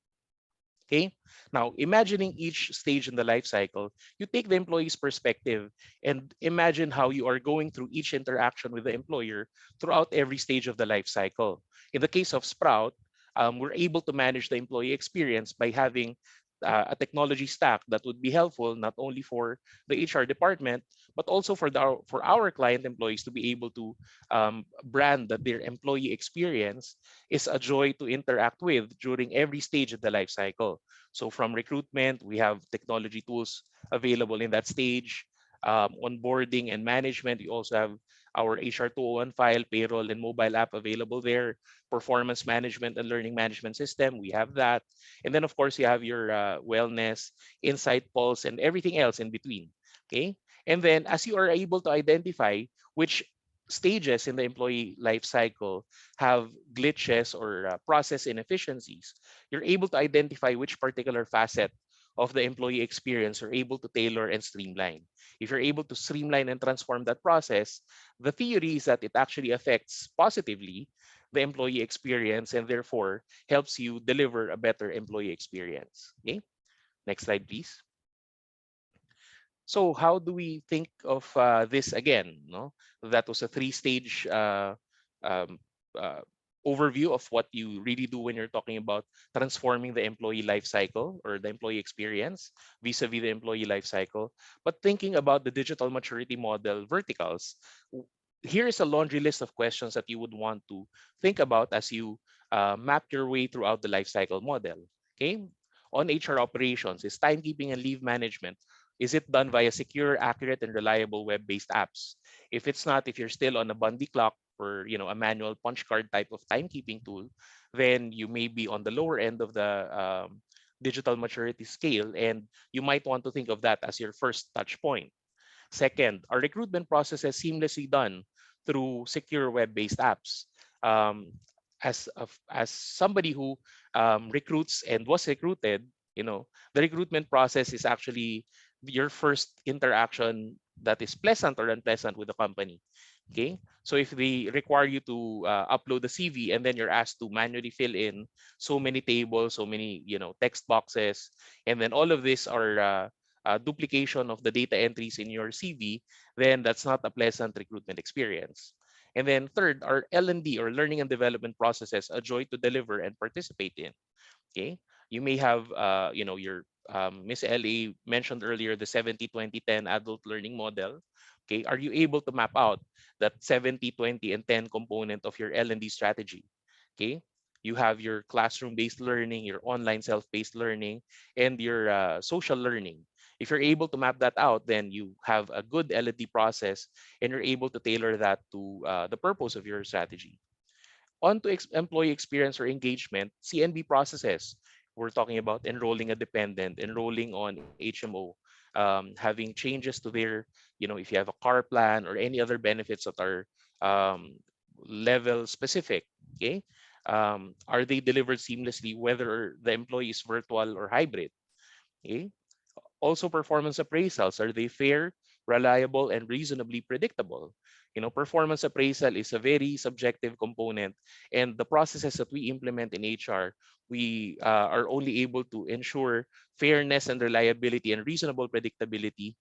C: Okay. Now, imagining each stage in the life cycle, you take the employee's perspective and imagine how you are going through each interaction with the employer throughout every stage of the life cycle. In the case of Sprout, we're able to manage the employee experience by having a technology stack that would be helpful not only for the HR department, but also for for our client employees to be able to brand that their employee experience is a joy to interact with during every stage of the life cycle. So from recruitment, we have technology tools available in that stage. Onboarding and management, you also have our HR 201 file, payroll, and mobile app available there. Performance management and learning management system, we have that. And then, of course, you have your wellness, insight pulse, and everything else in between. Okay. And then, as you are able to identify which stages in the employee life cycle have glitches or process inefficiencies, you're able to identify which particular facet of the employee experience you're able to tailor and streamline. If you're able to streamline and transform that process, the theory is that it actually affects positively the employee experience and therefore helps you deliver a better employee experience. Okay, next slide, please. So how do we think of this again? No, that was a three-stage um, uh, overview of what you really do when you're talking about transforming the employee life cycle or the employee experience vis-a-vis the employee life cycle. But thinking about the digital maturity model verticals, here is a laundry list of questions that you would want to think about as you map your way throughout the life cycle model. Okay, on HR operations, is timekeeping and leave management, is it done via secure, accurate, and reliable web-based apps? If it's not, if you're still on a Bundy clock or a manual punch card type of timekeeping tool, then you may be on the lower end of the digital maturity scale, and you might want to think of that as your first touch point. Second, our recruitment process is seamlessly done through secure web-based apps. Um, as somebody who recruits and was recruited, the recruitment process is actually your first interaction that is pleasant or unpleasant with the company. Okay, so if they require you to upload the CV and then you're asked to manually fill in so many tables, so many text boxes, and then all of this are duplication of the data entries in your CV, then that's not a pleasant recruitment experience. And then third, our L&D or learning and development processes, a joy to deliver and participate in. Okay, you may have your Miss Ellie mentioned earlier the 70-20-10 adult learning model. Okay, are you able to map out that 70-20 and 10 component of your L&D strategy? Okay, you have your classroom based learning, your online self-paced learning, and your social learning. If you're able to map that out, then you have a good L&D process and you're able to tailor that to the purpose of your strategy. On to employee experience or engagement, CNB processes. We're talking about enrolling a dependent, enrolling on HMO, having changes to their, if you have a car plan or any other benefits that are um, level specific. Okay. Are they delivered seamlessly, whether the employee is virtual or hybrid? Okay. Also, performance appraisals, are they fair, reliable, and reasonably predictable? Performance appraisal is a very subjective component, and the processes that we implement in HR, we are only able to ensure fairness and reliability and reasonable predictability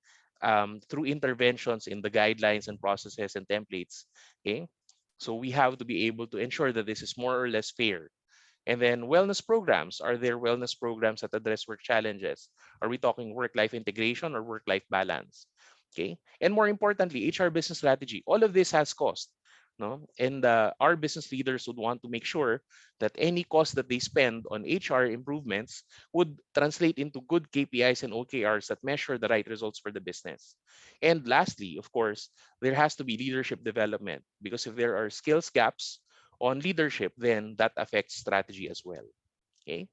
C: through interventions in the guidelines and processes and templates. Okay, so we have to be able to ensure that this is more or less fair. And then wellness programs. Are there wellness programs that address work challenges? Are we talking work-life integration or work-life balance? Okay. And more importantly, HR business strategy. All of this has cost. No? And our business leaders would want to make sure that any cost that they spend on HR improvements would translate into good KPIs and OKRs that measure the right results for the business. And lastly, of course, there has to be leadership development, because if there are skills gaps on leadership, then that affects strategy as well. Okay,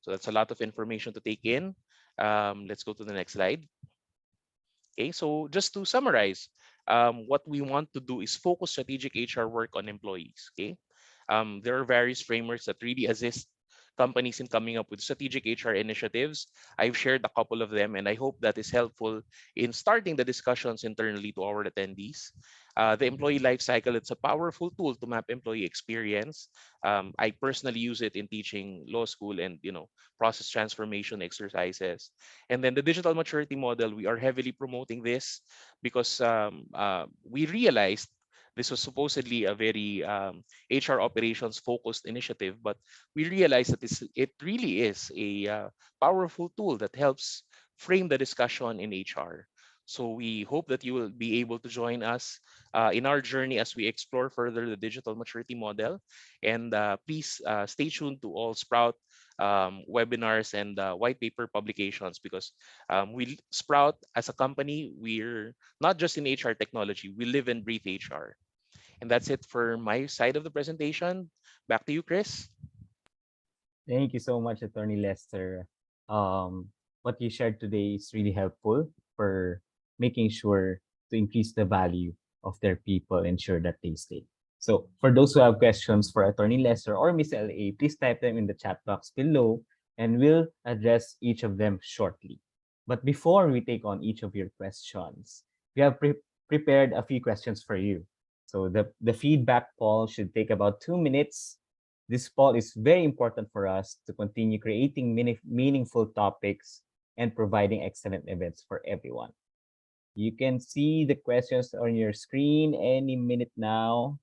C: so that's a lot of information to take in. Let's go to the next slide. Okay, so just to summarize, what we want to do is focus strategic HR work on employees. Okay, there are various frameworks that really assist companies in coming up with strategic HR initiatives. I've shared a couple of them, and I hope that is helpful in starting the discussions internally to our attendees. The employee life cycle, it's a powerful tool to map employee experience. I personally use it in teaching law school and process transformation exercises. And then the digital maturity model, we are heavily promoting this because we realized This was supposedly a very HR operations focused initiative, but we realized that it really is a powerful tool that helps frame the discussion in HR. So we hope that you will be able to join us in our journey as we explore further the digital maturity model. And please stay tuned to all Sprout webinars and white paper publications, because Sprout as a company, we're not just in HR technology, we live and breathe HR. And that's it for my side of the presentation. Back to you, Chris.
A: Thank you so much, Attorney Lester. Um, what you shared today is really helpful for making sure to increase the value of their people, ensure that they stay. So for those who have questions for Attorney Lester or Miss LA, please type them in the chat box below and we'll address each of them shortly. But before we take on each of your questions, we have prepared a few questions for you. So the feedback poll should take about 2 minutes. This poll is very important for us to continue creating meaningful topics and providing excellent events for everyone. You can see the questions on your screen any minute now.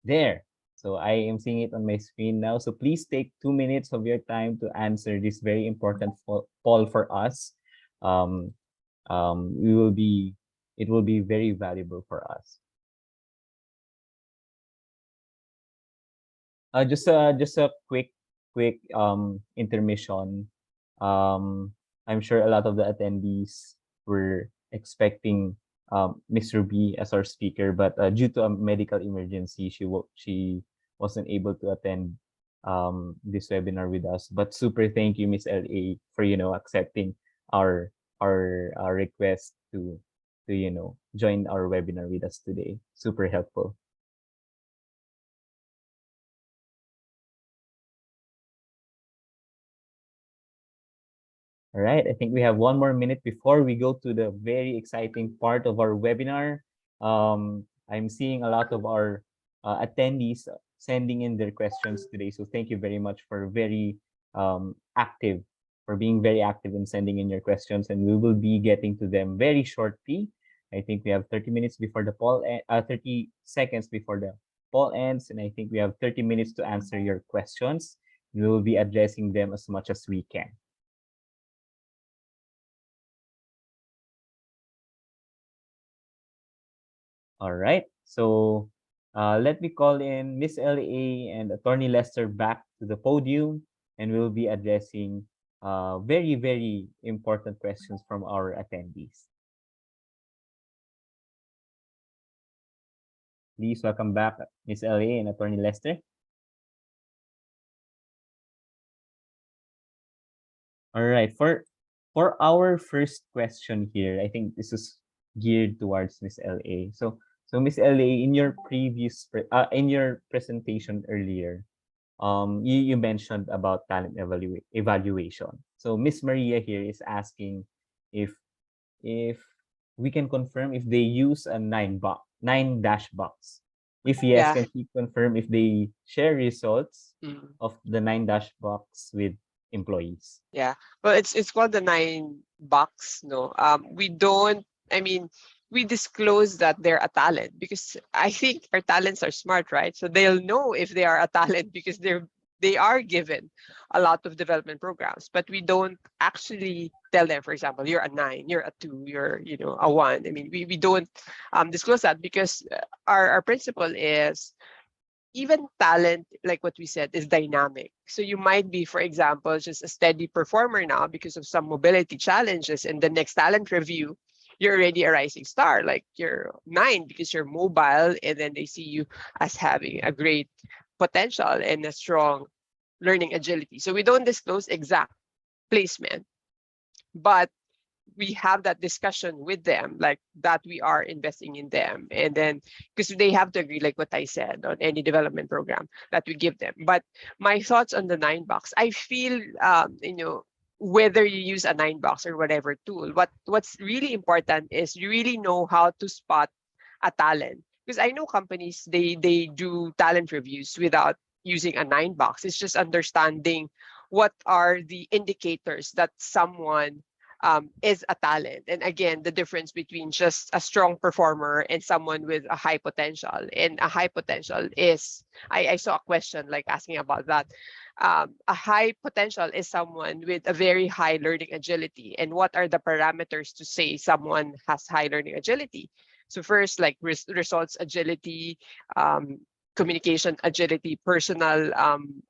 A: There. So I am seeing it on my screen now. So please take 2 minutes of your time to answer this very important poll for us. Um, we will be, it will be very valuable for us. Just a quick intermission. I'm sure a lot of the attendees were expecting Mr. B as our speaker, but due to a medical emergency, she wasn't able to attend this webinar with us. But super thank you, Miss LA, for accepting our our request to join our webinar with us today. Super helpful. All right, I think we have 1 more minute before we go to the very exciting part of our webinar. I'm seeing a lot of our attendees sending in their questions today. So thank you very much for for being very active in sending in your questions. And we will be getting to them very shortly. I think we have 30 minutes before the poll, 30 seconds before the poll ends. And I think we have 30 minutes to answer your questions. We will be addressing them as much as we can. All right. So let me call in Miss LA and Attorney Lester back to the podium, and we'll be addressing very important questions from our attendees. Please welcome back Miss LA and Attorney Lester. All right. For our first question here, I think this is geared towards Miss LA. So Miss LA, in your in your presentation earlier, you mentioned about talent evaluation. So Miss Maria here is asking if if we can confirm if they use a nine dash box. If yes,
B: Yeah.
A: can she confirm if they share results
B: Mm.
A: of the nine dash box with employees?
B: Yeah. Well, it's called the 9 box. No, we don't. I mean, we disclose that they're a talent because I think our talents are smart, right? So they'll know if they are a talent because they are given a lot of development programs, but we don't actually tell them, for example, you're a 9, you're a 2, you're a 1. I mean, we don't disclose that because our principle is even talent, like what we said, is dynamic. So you might be, for example, just a steady performer now because of some mobility challenges. And the next talent review, you're already a rising star. Like you're 9 because you're mobile, and then they see you as having a great potential and a strong learning agility. So we don't disclose exact placement, but we have that discussion with them, like that we are investing in them, and then because they have to agree, like what I said, on any development program that we give them. But my thoughts on the 9 box, I feel whether you use a 9 box or whatever tool, what's really important is you really know how to spot a talent, because I know companies, they do talent reviews without using a 9 box. It's just understanding what are the indicators that someone is a talent. And again, the difference between just a strong performer and someone with a high potential. And a high potential is, I saw a question like asking about that. A high potential is someone with a very high learning agility. And what are the parameters to say someone has high learning agility? So first, like results agility, um, communication agility, personal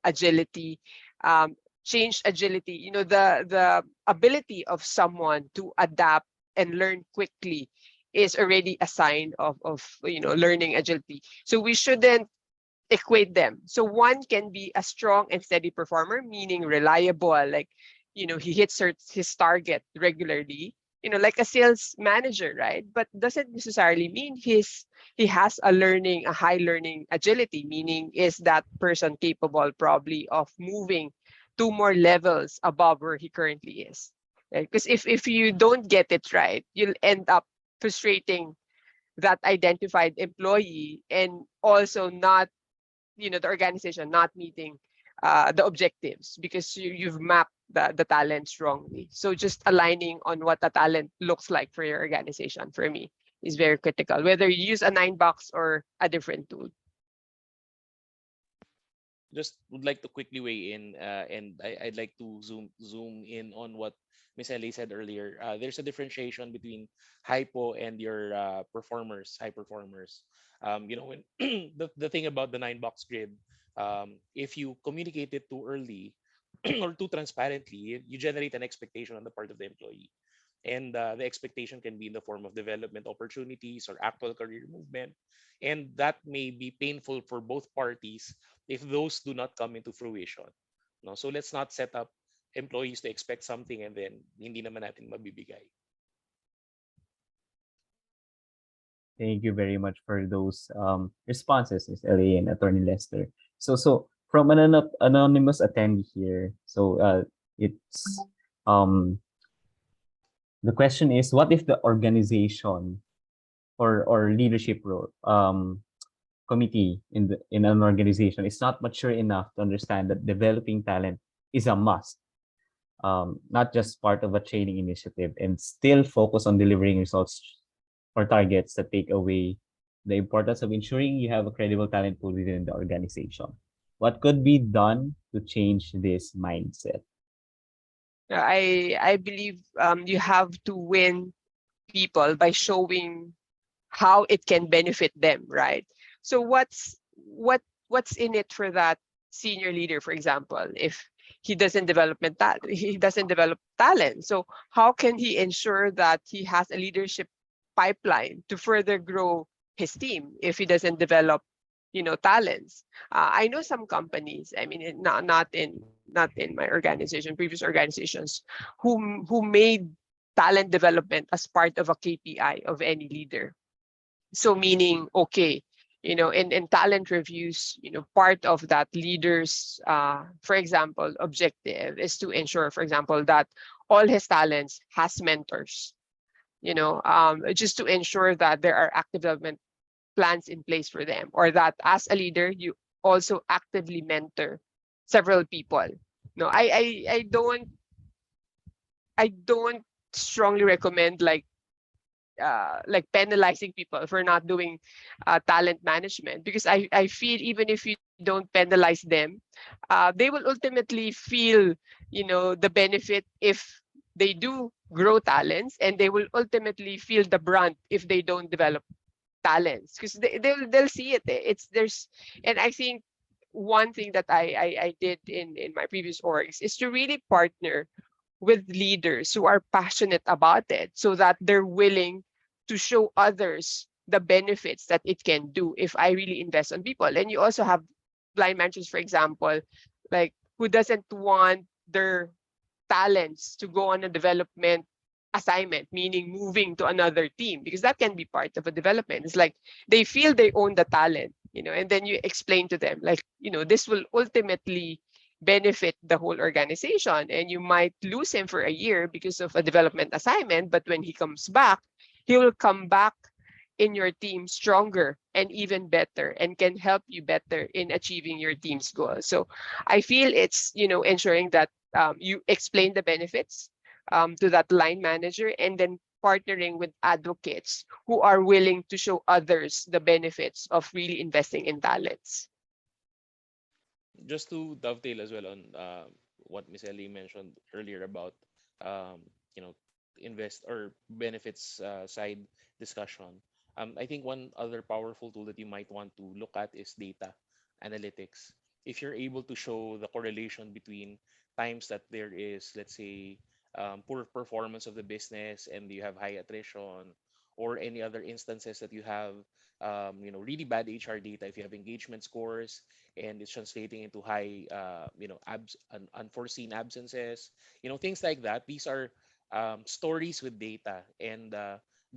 B: agility, um, change agility. The ability of someone to adapt and learn quickly is already a sign of learning agility. So we shouldn't equate them. So one can be a strong and steady performer, meaning reliable, like, he hits his target regularly, like a sales manager, right? But doesn't necessarily mean he has a high learning agility, meaning is that person capable probably of moving two more levels above where he currently is. Because if you don't get it right, you'll end up frustrating that identified employee and also not the organization not meeting the objectives because you've mapped the talents wrongly. So just aligning on what the talent looks like for your organization for me is very critical, whether you use a 9 box or a different tool.
C: Just would like to quickly weigh in, and I'd like to zoom in on what Miss Ellie said earlier. There's a differentiation between hypo and your high performers. When the thing about the 9 box grid, if you communicate it too early or too transparently, you generate an expectation on the part of the employee. And the expectation can be in the form of development opportunities or actual career movement. And that may be painful for both parties if those do not come into fruition. No? So let's not set up employees to expect something and then hindi naman natin mabibigay.
A: Thank you very much for those responses, Ms. LA and Attorney Lester. So from an anonymous attendee here, it's um the question is, what if the organization or leadership role committee in an organization is not mature enough to understand that developing talent is a must, not just part of a training initiative, and still focus on delivering results or targets that take away the importance of ensuring you have a credible talent pool within the organization? What could be done to change this mindset?
B: I believe you have to win people by showing how it can benefit them, right? So what's in it for that senior leader, for example, if he doesn't develop talent. So how can he ensure that he has a leadership pipeline to further grow his team if he doesn't develop talents? I know some companies, I mean, not in my organization, previous organizations, who made talent development as part of a KPI of any leader. So meaning, okay, in talent reviews, part of that leader's, for example, objective is to ensure, for example, that all his talents has mentors, just to ensure that there are active development plans in place for them, or that as a leader, you also actively mentor several people. No, I don't strongly recommend like penalizing people for not doing talent management, because I feel even if you don't penalize them, they will ultimately feel the benefit if they do grow talents, and they will ultimately feel the brunt if they don't develop talents, because they'll see it. It's there's And I think one thing that I did in my previous orgs is to really partner with leaders who are passionate about it, so that they're willing to show others the benefits that it can do if I really invest on people. And you also have blind managers, for example, like who doesn't want their talents to go on a development assignment, meaning moving to another team, because that can be part of a development. It's like they feel they own the talent, and then you explain to them, like, this will ultimately benefit the whole organization, and you might lose him for a year because of a development assignment, but when he comes back, he will come back in your team stronger and even better, and can help you better in achieving your team's goals. So I feel it's ensuring that you explain the benefits, to that line manager, and then partnering with advocates who are willing to show others the benefits of really investing in talents.
C: Just to dovetail as well on what Miss Ellie mentioned earlier about um, you know invest or benefits side discussion. I think one other powerful tool that you might want to look at is data analytics. If you're able to show the correlation between times that there is, let's say, poor performance of the business and you have high attrition, or any other instances that you have, really bad HR data, if you have engagement scores and it's translating into high unforeseen absences, things like that. These are stories with data, and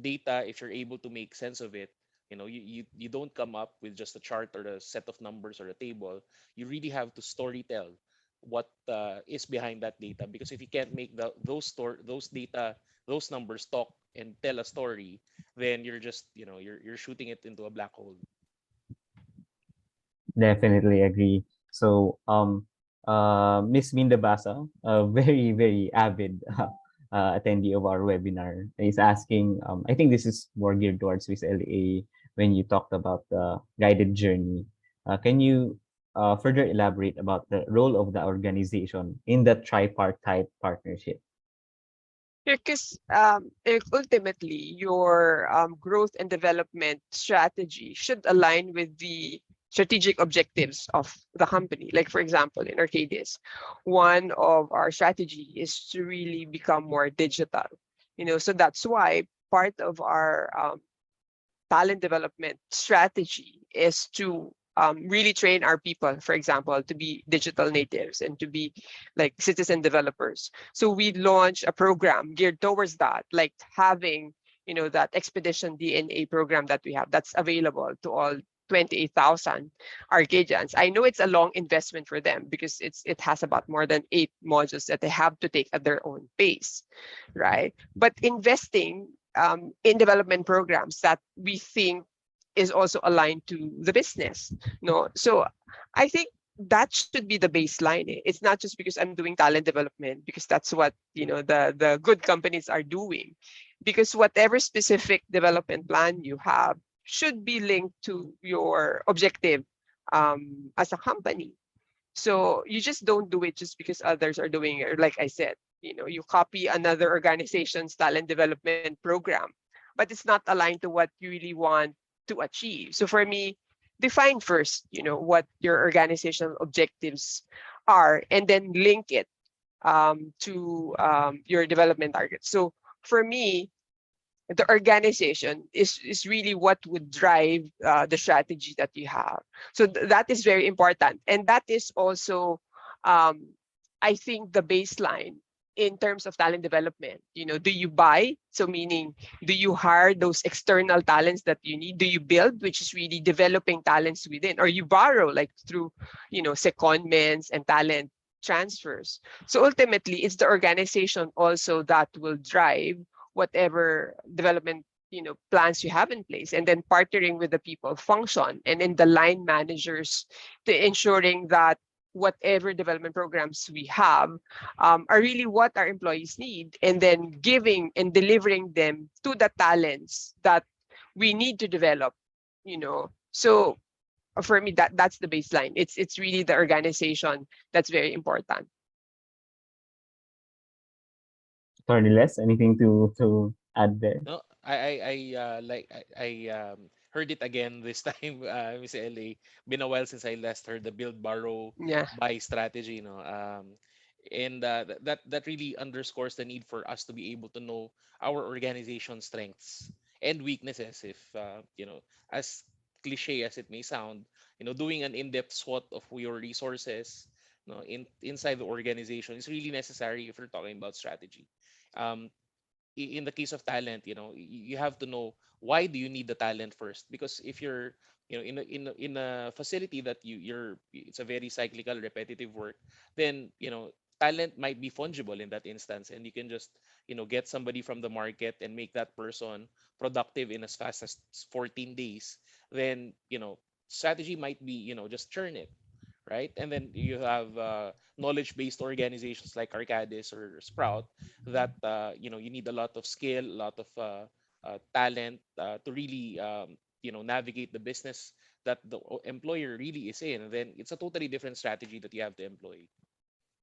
C: data, if you're able to make sense of it, you don't come up with just a chart or a set of numbers or a table. You really have to story tell what is behind that data, because if you can't make those data, those numbers talk and tell a story, then you're just you're shooting it into a black hole.
A: Definitely agree. So, Miss Minda Basa, a very, very avid attendee of our webinar, is asking, I think this is more geared towards Miss LA when you talked about the guided journey. Can you further elaborate about the role of the organization in the tripartite partnership?
B: Because ultimately, your growth and development strategy should align with the strategic objectives of the company. Like, for example, in Arcadis, one of our strategy is to really become more digital. So that's why part of our talent development strategy is to really train our people, for example, to be digital natives and to be like citizen developers. So we launched a program geared towards that, like having, that expedition DNA program that we have that's available to all 28,000 Arcadians. I know it's a long investment for them because it has about more than 8 modules that they have to take at their own pace, right? But investing in development programs that we think is also aligned to the business. No, so I think that should be the baseline. It's not just because I'm doing talent development because that's what the good companies are doing. Because whatever specific development plan you have should be linked to your objective as a company. So you just don't do it just because others are doing it. Or like I said, you copy another organization's talent development program, but it's not aligned to what you really want to achieve. So for me, define first, what your organizational objectives are, and then link it to your development targets. So for me, the organization is really what would drive the strategy that you have. So that is very important, and that is also, um, I think, the baseline in terms of talent development. Do you buy? So meaning, do you hire those external talents that you need? Do you build, which is really developing talents within, or you borrow, like through, secondments and talent transfers? So ultimately, it's the organization also that will drive whatever development plans you have in place, and then partnering with the people function and in the line managers to ensuring that whatever development programs we have are really what our employees need, and then giving and delivering them to the talents that we need to develop. So for me, that's the baseline. It's really the organization that's very important.
A: Torniles, anything to add there?
C: No, I heard it again this time, Miss LA. Been a while since I last heard the build, borrow,
B: Yeah.
C: buy strategy. And that really underscores the need for us to be able to know our organization strengths and weaknesses. If as cliche as it may sound, doing an in-depth SWOT of your resources, inside the organization is really necessary if you're talking about strategy. Um, in the case of talent, you have to know why do you need the talent first. Because if you're in a facility that it's a very cyclical, repetitive work, then talent might be fungible in that instance, and you can just get somebody from the market and make that person productive in as fast as 14 days. Then strategy might be just churn it, right? And then you have knowledge-based organizations like Arcadis or Sprout that you need a lot of skill, a lot of talent to really navigate the business that the employer really is in. And then it's a totally different strategy that you have to employ.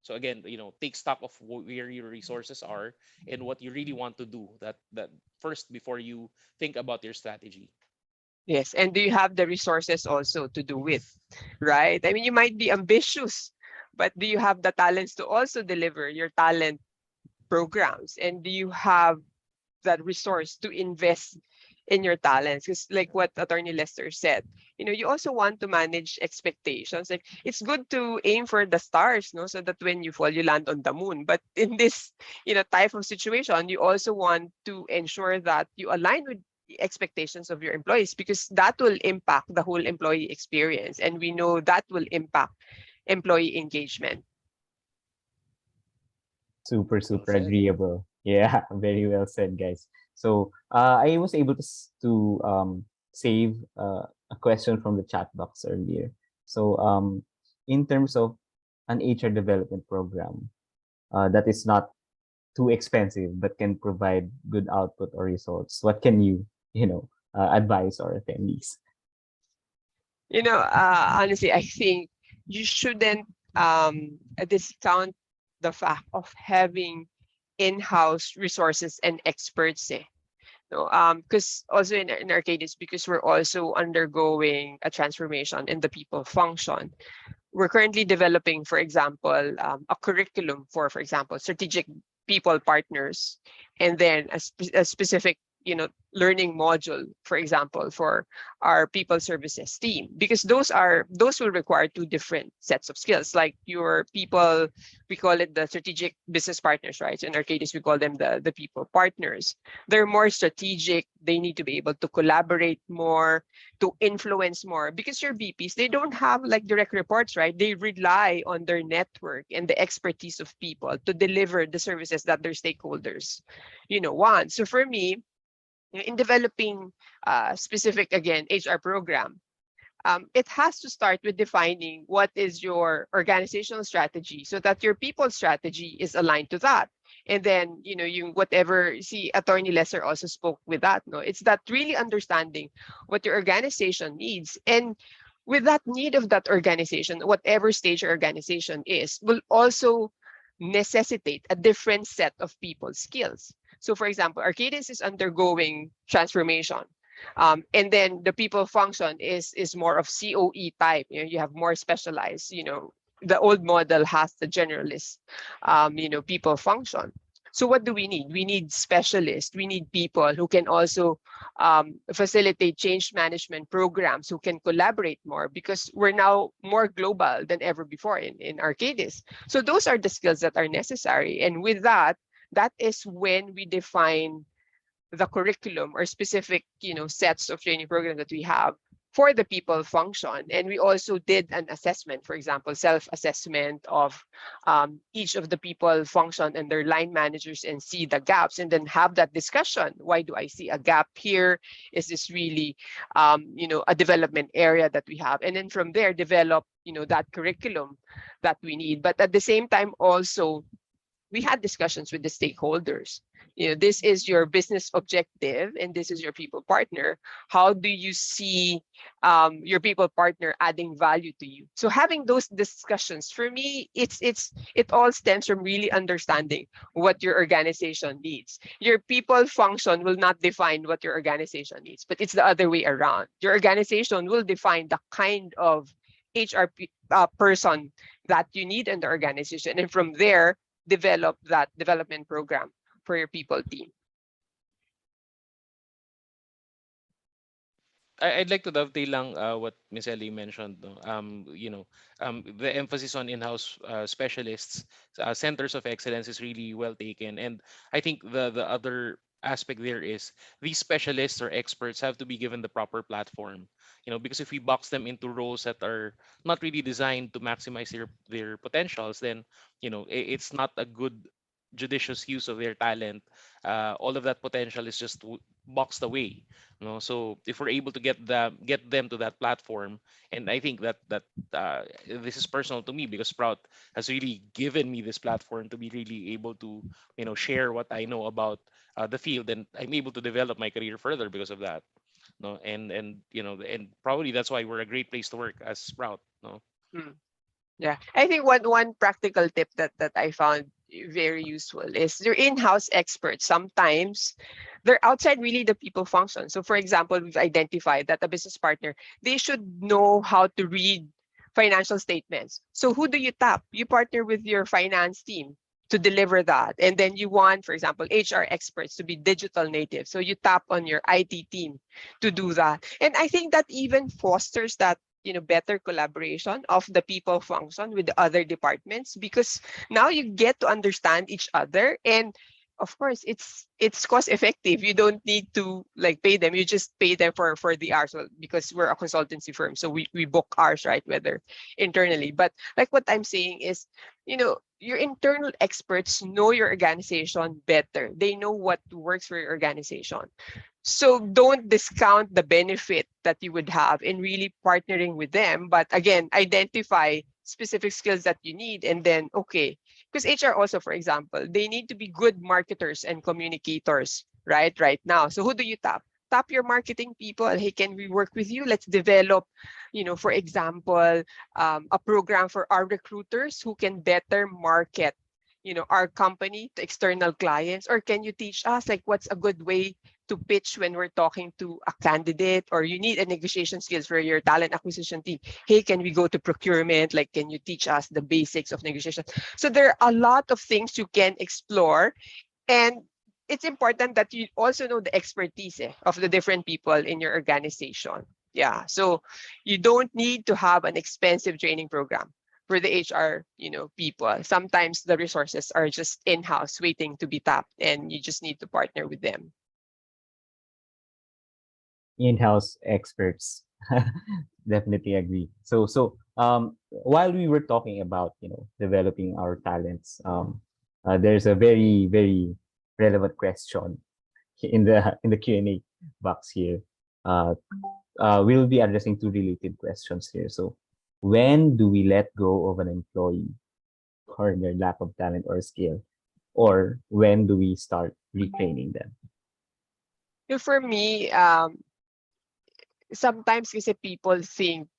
C: So again, take stock of where your resources are and what you really want to do. That first before you think about your strategy.
B: Yes. And do you have the resources also to do it? Right? I mean, you might be ambitious, but do you have the talents to also deliver your talent programs? And do you have that resource to invest in your talents? Because like what Attorney Lester said, you also want to manage expectations. Like it's good to aim for the stars, no, so that when you fall, you land on the moon. But in this, type of situation, you also want to ensure that you align with the expectations of your employees, because that will impact the whole employee experience, and we know that will impact employee engagement.
A: Super,
C: Well
A: super
C: said.
A: agreeable. Yeah, very well said, guys. So I was able to save a question from the chat box earlier. So in terms of an HR development program that is not too expensive but can provide good output or results, what can you advise our attendees?
B: Honestly, I think you shouldn't discount the fact of having in-house resources and experts. No, because also in Arcadis, because we're also undergoing a transformation in the people function. We're currently developing, for example, a curriculum for example, strategic people partners, and then a specific, learning module, for example, for our people services team, because those will require two different sets of skills. Like your people, we call it the strategic business partners, right? So in our case, we call them the people partners. They're more strategic. They need to be able to collaborate more, to influence more, because your VPs, they don't have like direct reports, right? They rely on their network and the expertise of people to deliver the services that their stakeholders, want. So for me, in developing specific, again, HR program, it has to start with defining what is your organizational strategy, so that your people strategy is aligned to that. And then, you whatever, see, Attorney Lesser also spoke with that. No, it's that really understanding what your organization needs. And with that need of that organization, whatever stage your organization is, will also necessitate a different set of people skills. So for example, Arcadis is undergoing transformation, and then the people function is more of COE type. You have more specialized. The old model has the generalist, people function. So what do we need? We need specialists. We need people who can also facilitate change management programs, who can collaborate more, because we're now more global than ever before in Arcadis. So those are the skills that are necessary. And with that, that is when we define the curriculum or specific, sets of training programs that we have for the people function. And we also did an assessment, for example, self-assessment of each of the people function and their line managers, and see the gaps, and then have that discussion. Why do I see a gap here? Is this really, a development area that we have? And then from there, develop, that curriculum that we need. But at the same time, also, we had discussions with the stakeholders. This is your business objective and this is your people partner. How do you see your people partner adding value to you? So having those discussions, for me, it all stems from really understanding what your organization needs. Your people function will not define what your organization needs, but it's the other way around. Your organization will define the kind of HR person that you need in the organization, and from there, develop that development program for your people team.
C: I'd like to dovetail lang what Miss Ellie mentioned. No? The emphasis on in-house specialists, centers of excellence is really well taken. And I think the other aspect there is these specialists or experts have to be given the proper platform. Because if we box them into roles that are not really designed to maximize their potentials, then it's not a good judicious use of their talent, all of that potential is just boxed away. So if we're able to get them to that platform, and I think that this is personal to me because Sprout has really given me this platform to be really able to share what I know about the field, and I'm able to develop my career further because of that. No, and probably that's why we're a great place to work as Sprout. No.
B: Mm. Yeah, I think one practical tip that I found very useful is your in-house experts. Sometimes they're outside really the people function. So, for example, we've identified that a business partner, they should know how to read financial statements. So, who do you tap? You partner with your finance team to deliver that, and then you want, for example, HR experts to be digital native. So you tap on your IT team to do that, and I think that even fosters that better collaboration of the people function with the other departments, because now you get to understand each other, and of course it's cost effective. You don't need to like pay them, you just pay them for the hours. Well, because we're a consultancy firm, so we book hours, right, whether internally. But like what I'm saying is, your internal experts know your organization better. They know what works for your organization. So don't discount the benefit that you would have in really partnering with them. But again, identify specific skills that you need, and then, okay, because HR also, for example, they need to be good marketers and communicators, right now. So who do you tap? Tap your marketing people. Hey, can we work with you? Let's develop, for example, a program for our recruiters who can better market our company to external clients. Or can you teach us like what's a good way to pitch when we're talking to a candidate, or you need a negotiation skills for your talent acquisition team? Hey, can we go to procurement? Like, can you teach us the basics of negotiation? So there are a lot of things you can explore, and it's important that you also know the expertise of the different people in your organization. Yeah, so you don't need to have an expensive training program for the HR, people. Sometimes the resources are just in-house waiting to be tapped, and you just need to partner with them.
A: In-house experts. Definitely agree. While we were talking about developing our talents, there's a very very relevant question in the Q&A box here. Uh, we'll be addressing two related questions here. So, when do we let go of an employee or their lack of talent or skill, or when do we start retraining them?
B: For me, sometimes kasi people think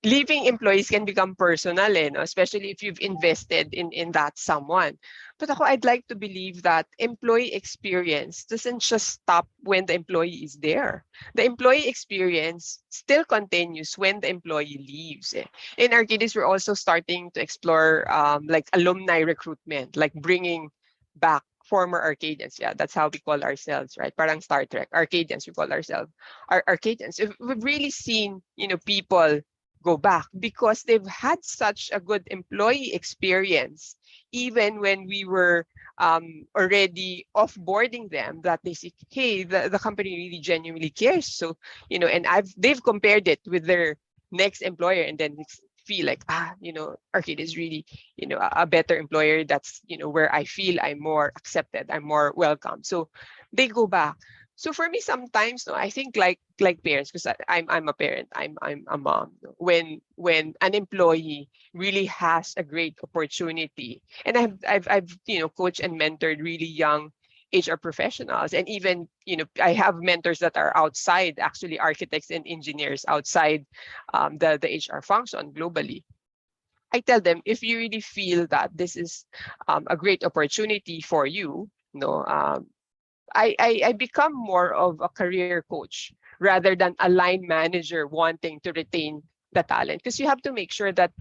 B: leaving employees can become personal, no? Especially if you've invested in that someone. But ako, I'd like to believe that employee experience doesn't just stop when the employee is there. The employee experience still continues when the employee leaves. Eh. In Arcadis, we're also starting to explore like alumni recruitment, like bringing back former Arcadians. Yeah, that's how we call ourselves, right? Parang Star Trek, Arcadians, we call ourselves. Our Arcadians. We've really seen, people go back because they've had such a good employee experience, even when we were already offboarding them, that they say, hey, the company really genuinely cares. So, and they've compared it with their next employer, and then feel like, Arcade is really, a better employer. That's, where I feel I'm more accepted, I'm more welcome. So they go back. So for me, sometimes, no, I think like parents, because I'm a parent, I'm a mom. No? When an employee really has a great opportunity, and I've coached and mentored really young HR professionals, and even I have mentors that are outside, actually architects and engineers outside the HR function globally. I tell them, if you really feel that this is a great opportunity for you, I become more of a career coach rather than a line manager wanting to retain the talent, because you have to make sure that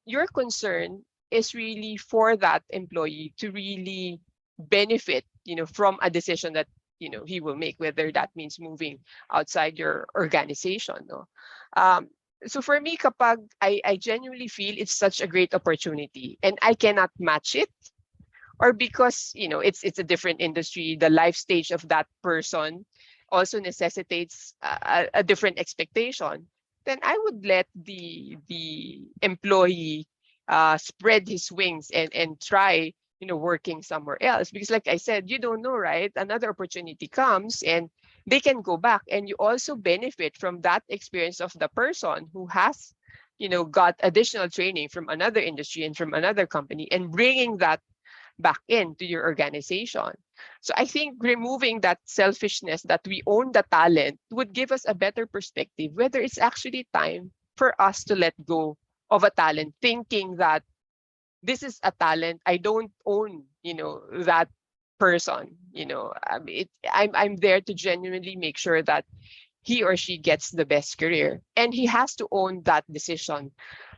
B: your concern is really for that employee to really benefit from a decision that he will make, whether that means moving outside your organization, no. um, so for me, kapag I genuinely feel it's such a great opportunity and I cannot match it, or because it's a different industry, the life stage of that person also necessitates a different expectation, then I would let the employee spread his wings and try working somewhere else. Because like I said, you don't know, right? Another opportunity comes and they can go back, and you also benefit from that experience of the person who has got additional training from another industry and from another company, and bringing that back into your organization. So I think removing that selfishness that we own the talent would give us a better perspective whether it's actually time for us to let go of a talent, thinking that this is a talent, I don't own that person. I'm there to genuinely make sure that he or she gets the best career. And he has to own that decision,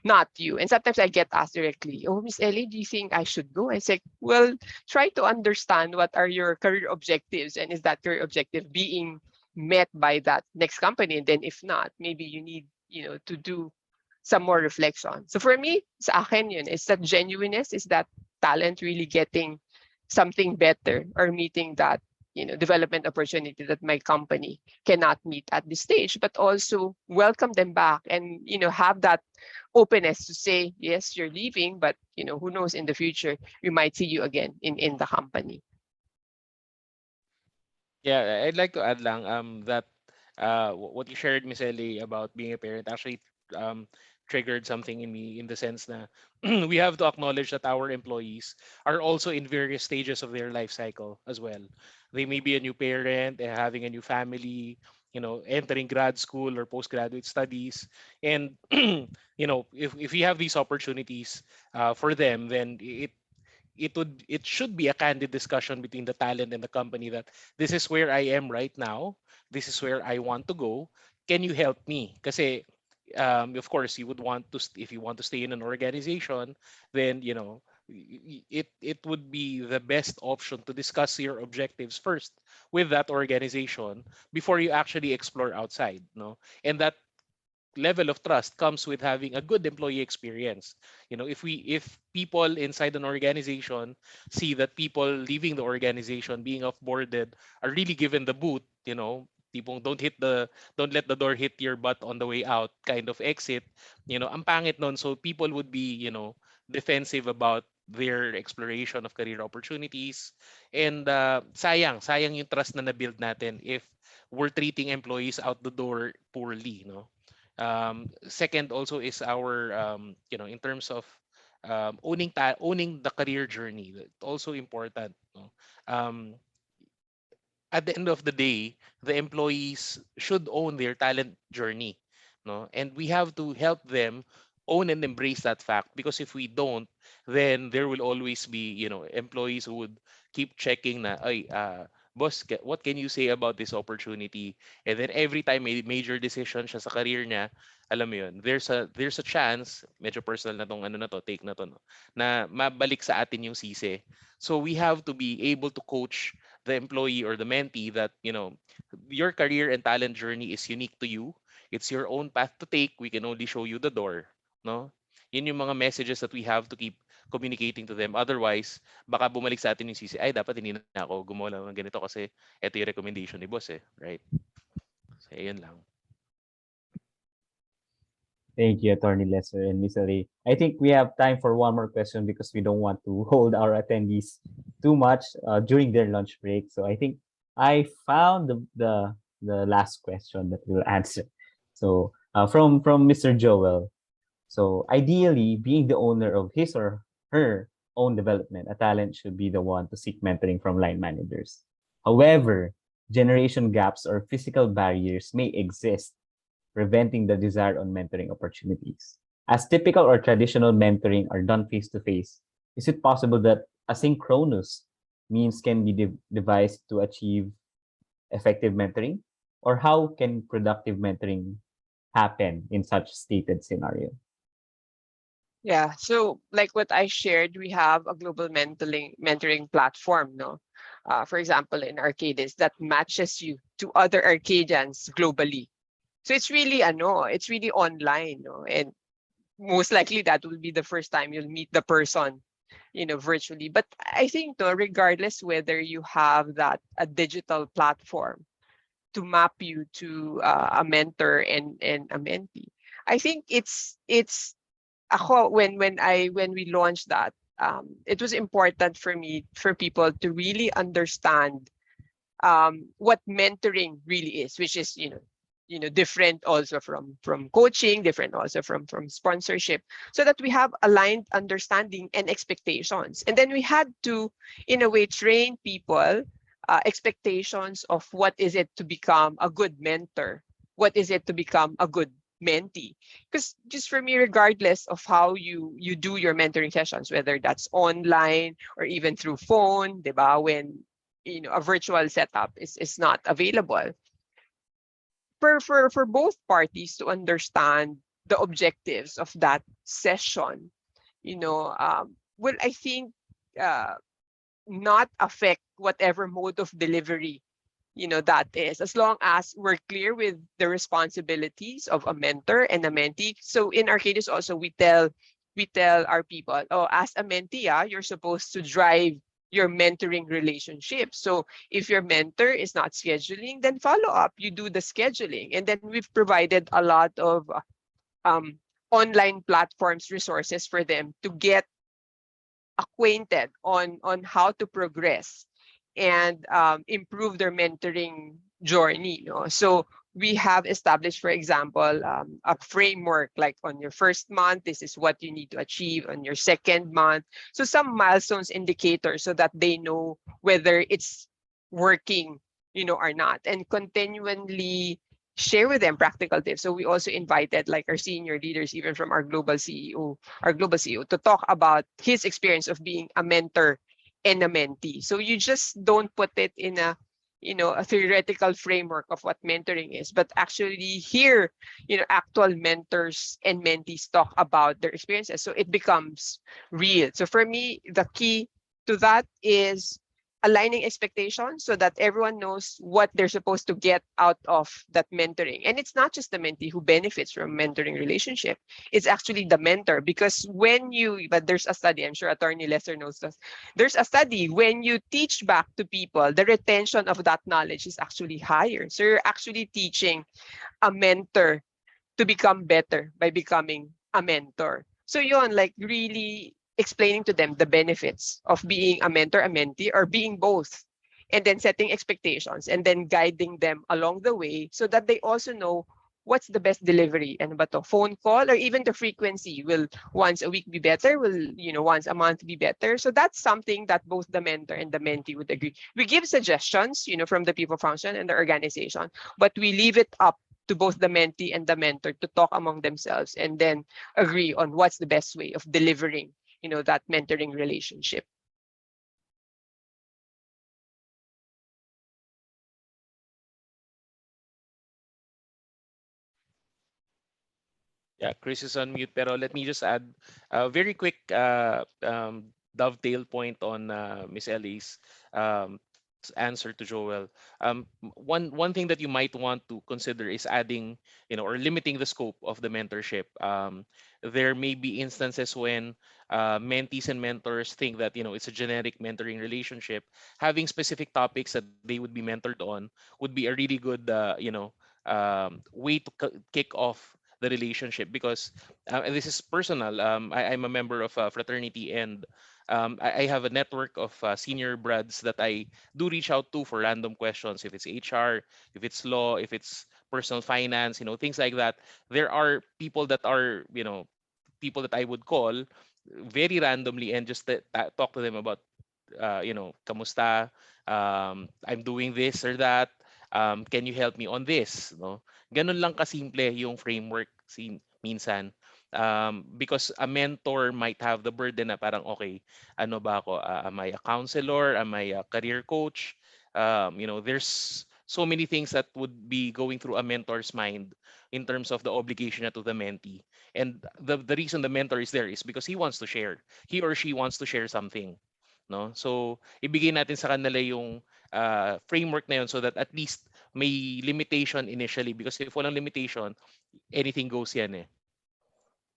B: not you. And sometimes I get asked directly, "Oh, Miss Ellie, do you think I should go?" I say, well, try to understand what are your career objectives, and is that career objective being met by that next company? And then if not, maybe you need, to do some more reflection. So for me, sa akin yun, is that genuineness, is that talent really getting something better or meeting that, development opportunity that my company cannot meet at this stage, but also welcome them back and, have that openness to say, yes, you're leaving, but, who knows, in the future, we might see you again in the company.
C: Yeah, I'd like to add lang that what you shared, Miss Ellie, about being a parent actually um triggered something in me, in the sense that we have to acknowledge that our employees are also in various stages of their life cycle as well. They may be a new parent, having a new family, entering grad school or postgraduate studies, and if we have these opportunities for them, then it should be a candid discussion between the talent and the company, that this is where I am right now, this is where I want to go, can you help me? Kasi of course you would want to if you want to stay in an organization, then it would be the best option to discuss your objectives first with that organization before you actually explore outside, no? And that level of trust comes with having a good employee experience. If people inside an organization see that people leaving the organization, being offboarded, are really given the boot, people don't let the door hit your butt on the way out kind of exit, ang pangit nun. So people would be, defensive about their exploration of career opportunities, and sayang yung trust na na-build natin if we're treating employees out the door poorly, no? Second also is our in terms of owning the career journey. That's also important, no? um, at the end of the day, the employees should own their talent journey, no? And we have to help them own and embrace that fact, because if we don't, then there will always be, employees who would keep checking na, ay, boss, what can you say about this opportunity? And then every time may major decision siya sa career niya, alam mo yun, there's a chance, medyo personal na tong ano na to, take na to, no, na mabalik sa atin yung sisi. So we have to be able to coach the employee or the mentee that, your career and talent journey is unique to you. It's your own path to take. We can only show you the door, no? Yun yung mga messages that we have to keep communicating to them. Otherwise, baka bumalik sa atin yung sisi, ay, dapat hindi na ako gumawa lang ng ganito kasi ito yung recommendation ni boss, eh. Right? So, yun lang.
A: Thank you, Attorney Lesser and Miss Ali. I think we have time for one more question because we don't want to hold our attendees too much during their lunch break. So I think I found the last question that we'll answer. So from Mr. Joel. So ideally, being the owner of his or her own development, a talent should be the one to seek mentoring from line managers. However, generation gaps or physical barriers may exist, preventing the desired on mentoring opportunities. As typical or traditional mentoring are done face to face, is it possible that asynchronous means can be devised to achieve effective mentoring? Or how can productive mentoring happen in such stated scenario?
B: Yeah. So like what I shared, we have a global mentoring platform, no? For example, in Arcadis that matches you to other Arcadians globally. So it's really online, no? And most likely that will be the first time you'll meet the person, virtually. But I think, no, regardless whether you have that a digital platform to map you to a mentor and a mentee, I think it's ako when we launched that, it was important for me for people to really understand what mentoring really is, which is different also from coaching, different also from sponsorship, so that we have aligned understanding and expectations. And then we had to, in a way, train people expectations of what is it to become a good mentor, what is it to become a good mentee. Because just for me, regardless of how you do your mentoring sessions, whether that's online or even through phone, diba, when a virtual setup is not available, for both parties to understand the objectives of that session, will, I think, uh, not affect whatever mode of delivery that is, as long as we're clear with the responsibilities of a mentor and a mentee. So in our cases also, we tell our people, oh, as a mentee, you're supposed to drive your mentoring relationship. So if your mentor is not scheduling, then follow up, you do the scheduling. And then we've provided a lot of um, online platforms, resources for them to get acquainted on how to progress and improve their mentoring journey. So we have established, for example, a framework, like on your first month, this is what you need to achieve. On your second month, so some milestones, indicators, so that they know whether it's working, or not, and continually share with them practical tips. So we also invited, like, our senior leaders, even from our global CEO, to talk about his experience of being a mentor and a mentee. So you just don't put it in a theoretical framework of what mentoring is, but actually hear, actual mentors and mentees talk about their experiences. So it becomes real. So for me, the key to that is aligning expectations so that everyone knows what they're supposed to get out of that mentoring. And it's not just the mentee who benefits from mentoring relationship. It's actually the mentor, because but there's a study, I'm sure Attorney Lester knows this. There's a study, when you teach back to people, the retention of that knowledge is actually higher. So you're actually teaching a mentor to become better by becoming a mentor. So yun, like, really explaining to them the benefits of being a mentor, a mentee, or being both. And then setting expectations and then guiding them along the way so that they also know what's the best delivery. And but a phone call, or even the frequency, will once a week be better, will once a month be better. So that's something that both the mentor and the mentee would agree. We give suggestions, from the people function and the organization, but we leave it up to both the mentee and the mentor to talk among themselves and then agree on what's the best way of delivering, that mentoring relationship.
C: Yeah, Chris is on mute, pero let me just add a very quick dovetail point on Miss Ellie's um, answer to Joel. One thing that you might want to consider is adding, or limiting the scope of the mentorship. There may be instances when mentees and mentors think that it's a generic mentoring relationship. Having specific topics that they would be mentored on would be a really good, way to kick off the relationship, because and this is personal. I'm a member of a fraternity, and I have a network of senior brads that I do reach out to for random questions, if it's HR, if it's law, if it's personal finance, things like that. There are people that I would call very randomly and just talk to them about, kamusta, I'm doing this or that, can you help me on this, no? Ganun lang kasimple yung framework minsan. Because a mentor might have the burden na parang, okay, ano ba ako, am I a counselor, am I a career coach? There's so many things that would be going through a mentor's mind in terms of the obligation to the mentee. And the reason the mentor is there is because he or she wants to share something, no? So ibigay natin sa kanila yung framework na yun, so that at least may limitation initially, because if walang limitation, anything goes yan eh.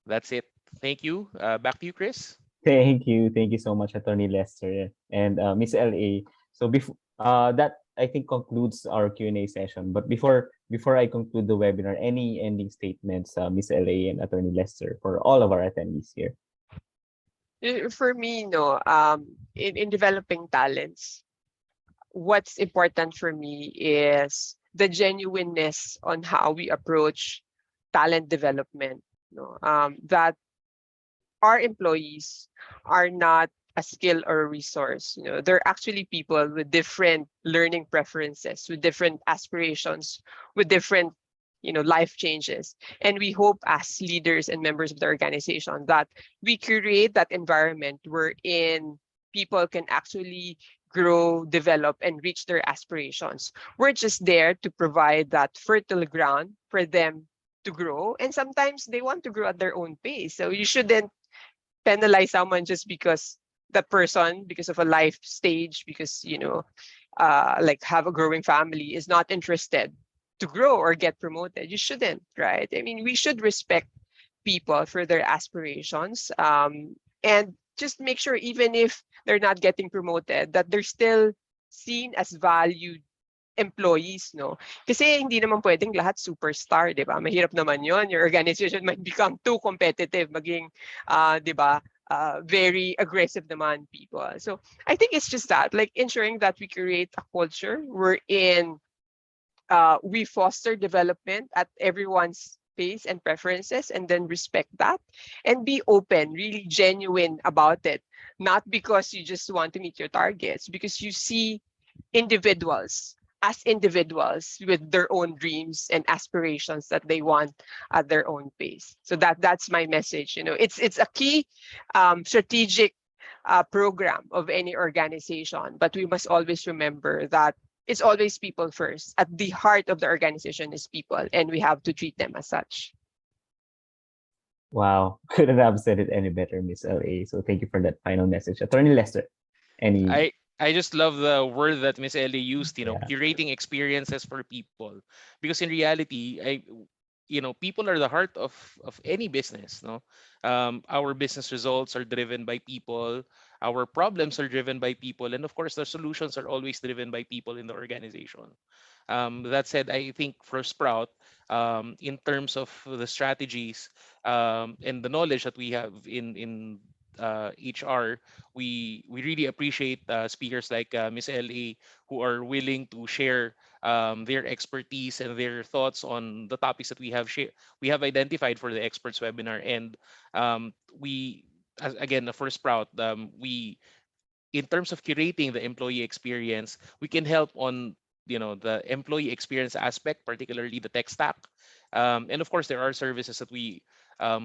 C: That's it. Thank you. Back to you, Chris.
A: Thank you so much, Attorney Lester and Miss LA. So before that, I think concludes our Q&A session. But before I conclude the webinar, any ending statements, Miss LA and Attorney Lester, for all of our attendees here?
B: For me, no, in developing talents, what's important for me is the genuineness on how we approach talent development. No, that our employees are not a skill or a resource. They're actually people with different learning preferences, with different aspirations, with different life changes. And we hope as leaders and members of the organization that we create that environment wherein people can actually grow, develop, and reach their aspirations. We're just there to provide that fertile ground for them to grow. And sometimes they want to grow at their own pace. So you shouldn't penalize someone just because the person, because of a life stage, because like have a growing family, is not interested to grow or get promoted. You shouldn't, right? I mean, we should respect people for their aspirations, and just make sure even if they're not getting promoted, that they're still seen as valued employees, no? Kasi hindi naman pwedeng lahat superstar, di ba? Mahirap naman yon. Your organization might become too competitive, maging, di ba, very aggressive naman people. So I think it's just that, like ensuring that we create a culture wherein we foster development at everyone's pace and preferences, and then respect that and be open, really genuine about it. Not because you just want to meet your targets, because you see individuals as individuals with their own dreams and aspirations that they want at their own pace. So that's my message. It's a key strategic program of any organization, but we must always remember that it's always people first. At the heart of the organization is people, and we have to treat them as such.
A: Wow, couldn't have said it any better, Miss LA. So thank you for that final message. Attorney Lester, any,
C: I just love the word that Miss Ellie used,
A: yeah.
C: curating experiences for people. Because in reality, people are the heart of any business, no? Our business results are driven by people, our problems are driven by people, and of course, the solutions are always driven by people in the organization. That said, I think for Sprout, in terms of the strategies and the knowledge that we have in HR, we really appreciate speakers like Miss LA, who are willing to share their expertise and their thoughts on the topics that we have identified for the experts webinar. And we, again, for Sprout, we, in terms of curating the employee experience, we can help on the employee experience aspect, particularly the tech stack. And of course, there are services that we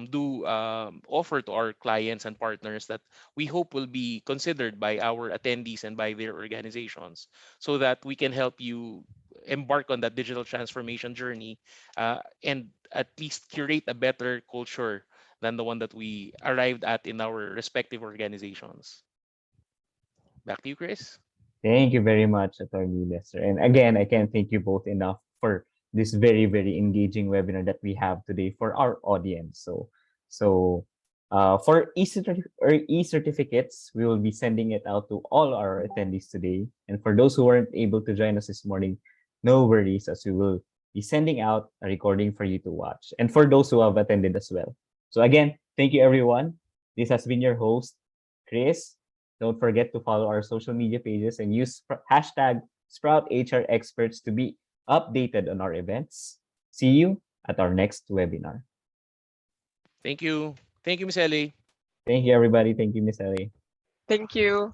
C: do offer to our clients and partners that we hope will be considered by our attendees and by their organizations, so that we can help you embark on that digital transformation journey, and at least curate a better culture than the one that we arrived at in our respective organizations. Back to you, Chris.
A: Thank you very much, Attorney Lester. And again, I can't thank you both enough for this very, very engaging webinar that we have today for our audience. So for e-certificates, we will be sending it out to all our attendees today. And for those who weren't able to join us this morning, no worries, as we will be sending out a recording for you to watch. And for those who have attended as well. So again, thank you, everyone. This has been your host, Chris. Don't forget to follow our social media pages and use hashtag Sprout HR Experts to be updated on our events. See you at our next webinar.
C: Thank you. Thank you, Miss Ellie.
A: Thank you, everybody. Thank you, Miss Ellie.
B: Thank you.